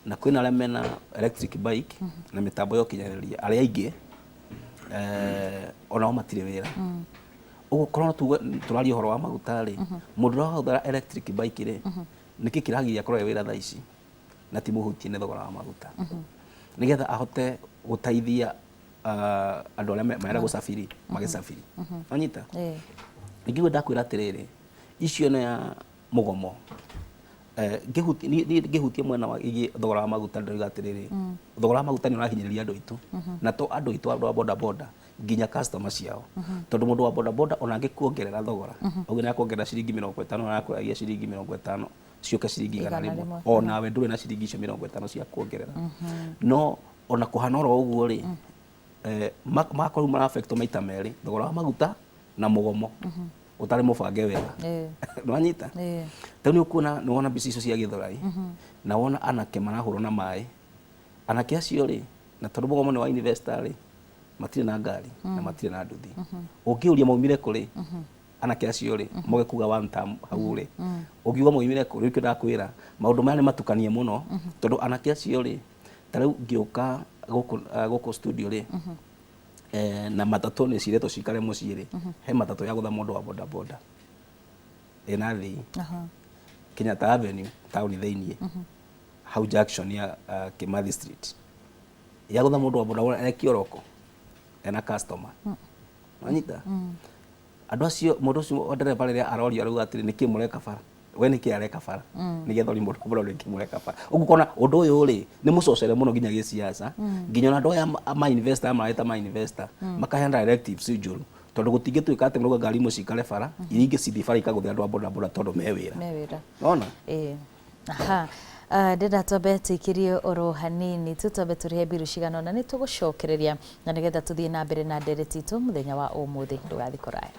na kwĩna arĩa mena electric bike na mĩtambo ya ũkinyanĩria arĩa aingĩ onao matirĩ wĩra ũguo korwo tũraria ũhoro wa maguta rĩ mũndũ ũrahũthĩra electric bike rĩ nĩkĩ kĩragiria korwo wĩra thaa ici na ti mũhutie nĩ thogora wa maguta nĩgetha ahote gũteithia andũ arĩa marenda gũcabiri magĩcabiri wanyita ningĩ ndakwĩra atĩrĩrĩ icio nĩ ya mũgomo ngĩhutia mwena wa thogora wa maguta ndoiga atĩrĩrĩ thogora wa maguta nĩ ũrahinyĩrĩria andũ aitũ na to andũ aitũ andũ a boda boda nginya customer ciao tondũ mũndũ wa boda boda ona angĩkuongerera thogora auge nĩ akuongerera ciringi 50 na akũragia ciringi 50 cioke ciringi 100 ona we ndũrĩ na ciringi icio 50 cia kuongerera no ona kũhana oro ũguo rĩ makorwo mara affect maita merĩ thogora wa maguta na mũgomo ũtarĩ mũbange wega nĩwanyita tau nĩ ũkuona nĩ wona mbica icio cia Gĩthũrai na wona anake marahũrwo na maĩ anake acio rĩ na tondũ mũgomo nĩ wa investor rĩ matirĩ na ngari na matirĩ na nduthi ũngĩũria maumire kũrĩ anake acio ri moge kuga one term hau ri ugiuga moimire kå rä kä ndakwä ra maå ndå maya nä matukanie må no tondå anake acio rä ta rä u ngä å ka gå kå studio rä na matatå nä ciretwo cikare må ciä rä he matatå ya gå tha må ndå wa bodaboda ä thä Kenyatta Avenue taåni thä-inä hau junction ya Kimathi Street ya gå tha må ndå wa bodaboda ekioroko ena customer wanyita andå acio må ndå å cio ndereba rä rä a aroria rä u atä nä kä må reka bara we nä kä areka bara nä getha må ndå må rä kä må reka bara å kona å ndå å yå rä nä må cocere må no nginya gä ciaca nginya ona andå aya ma investor mareta ma investor makaheana directives njåru tondå gå tingä tuä ka atä må ngari må cikare bara iria ingä cithi bara ikagå thä andå a bodaboda tondå me wä ra ona ndenda twambe tuikirie oro hanini tutwambe turihe mbiru cigana na nä tå gå cokereria na nä getha tå thiä na mbere na ndereti itå må thenya wa å må thä ndå gathikå raya.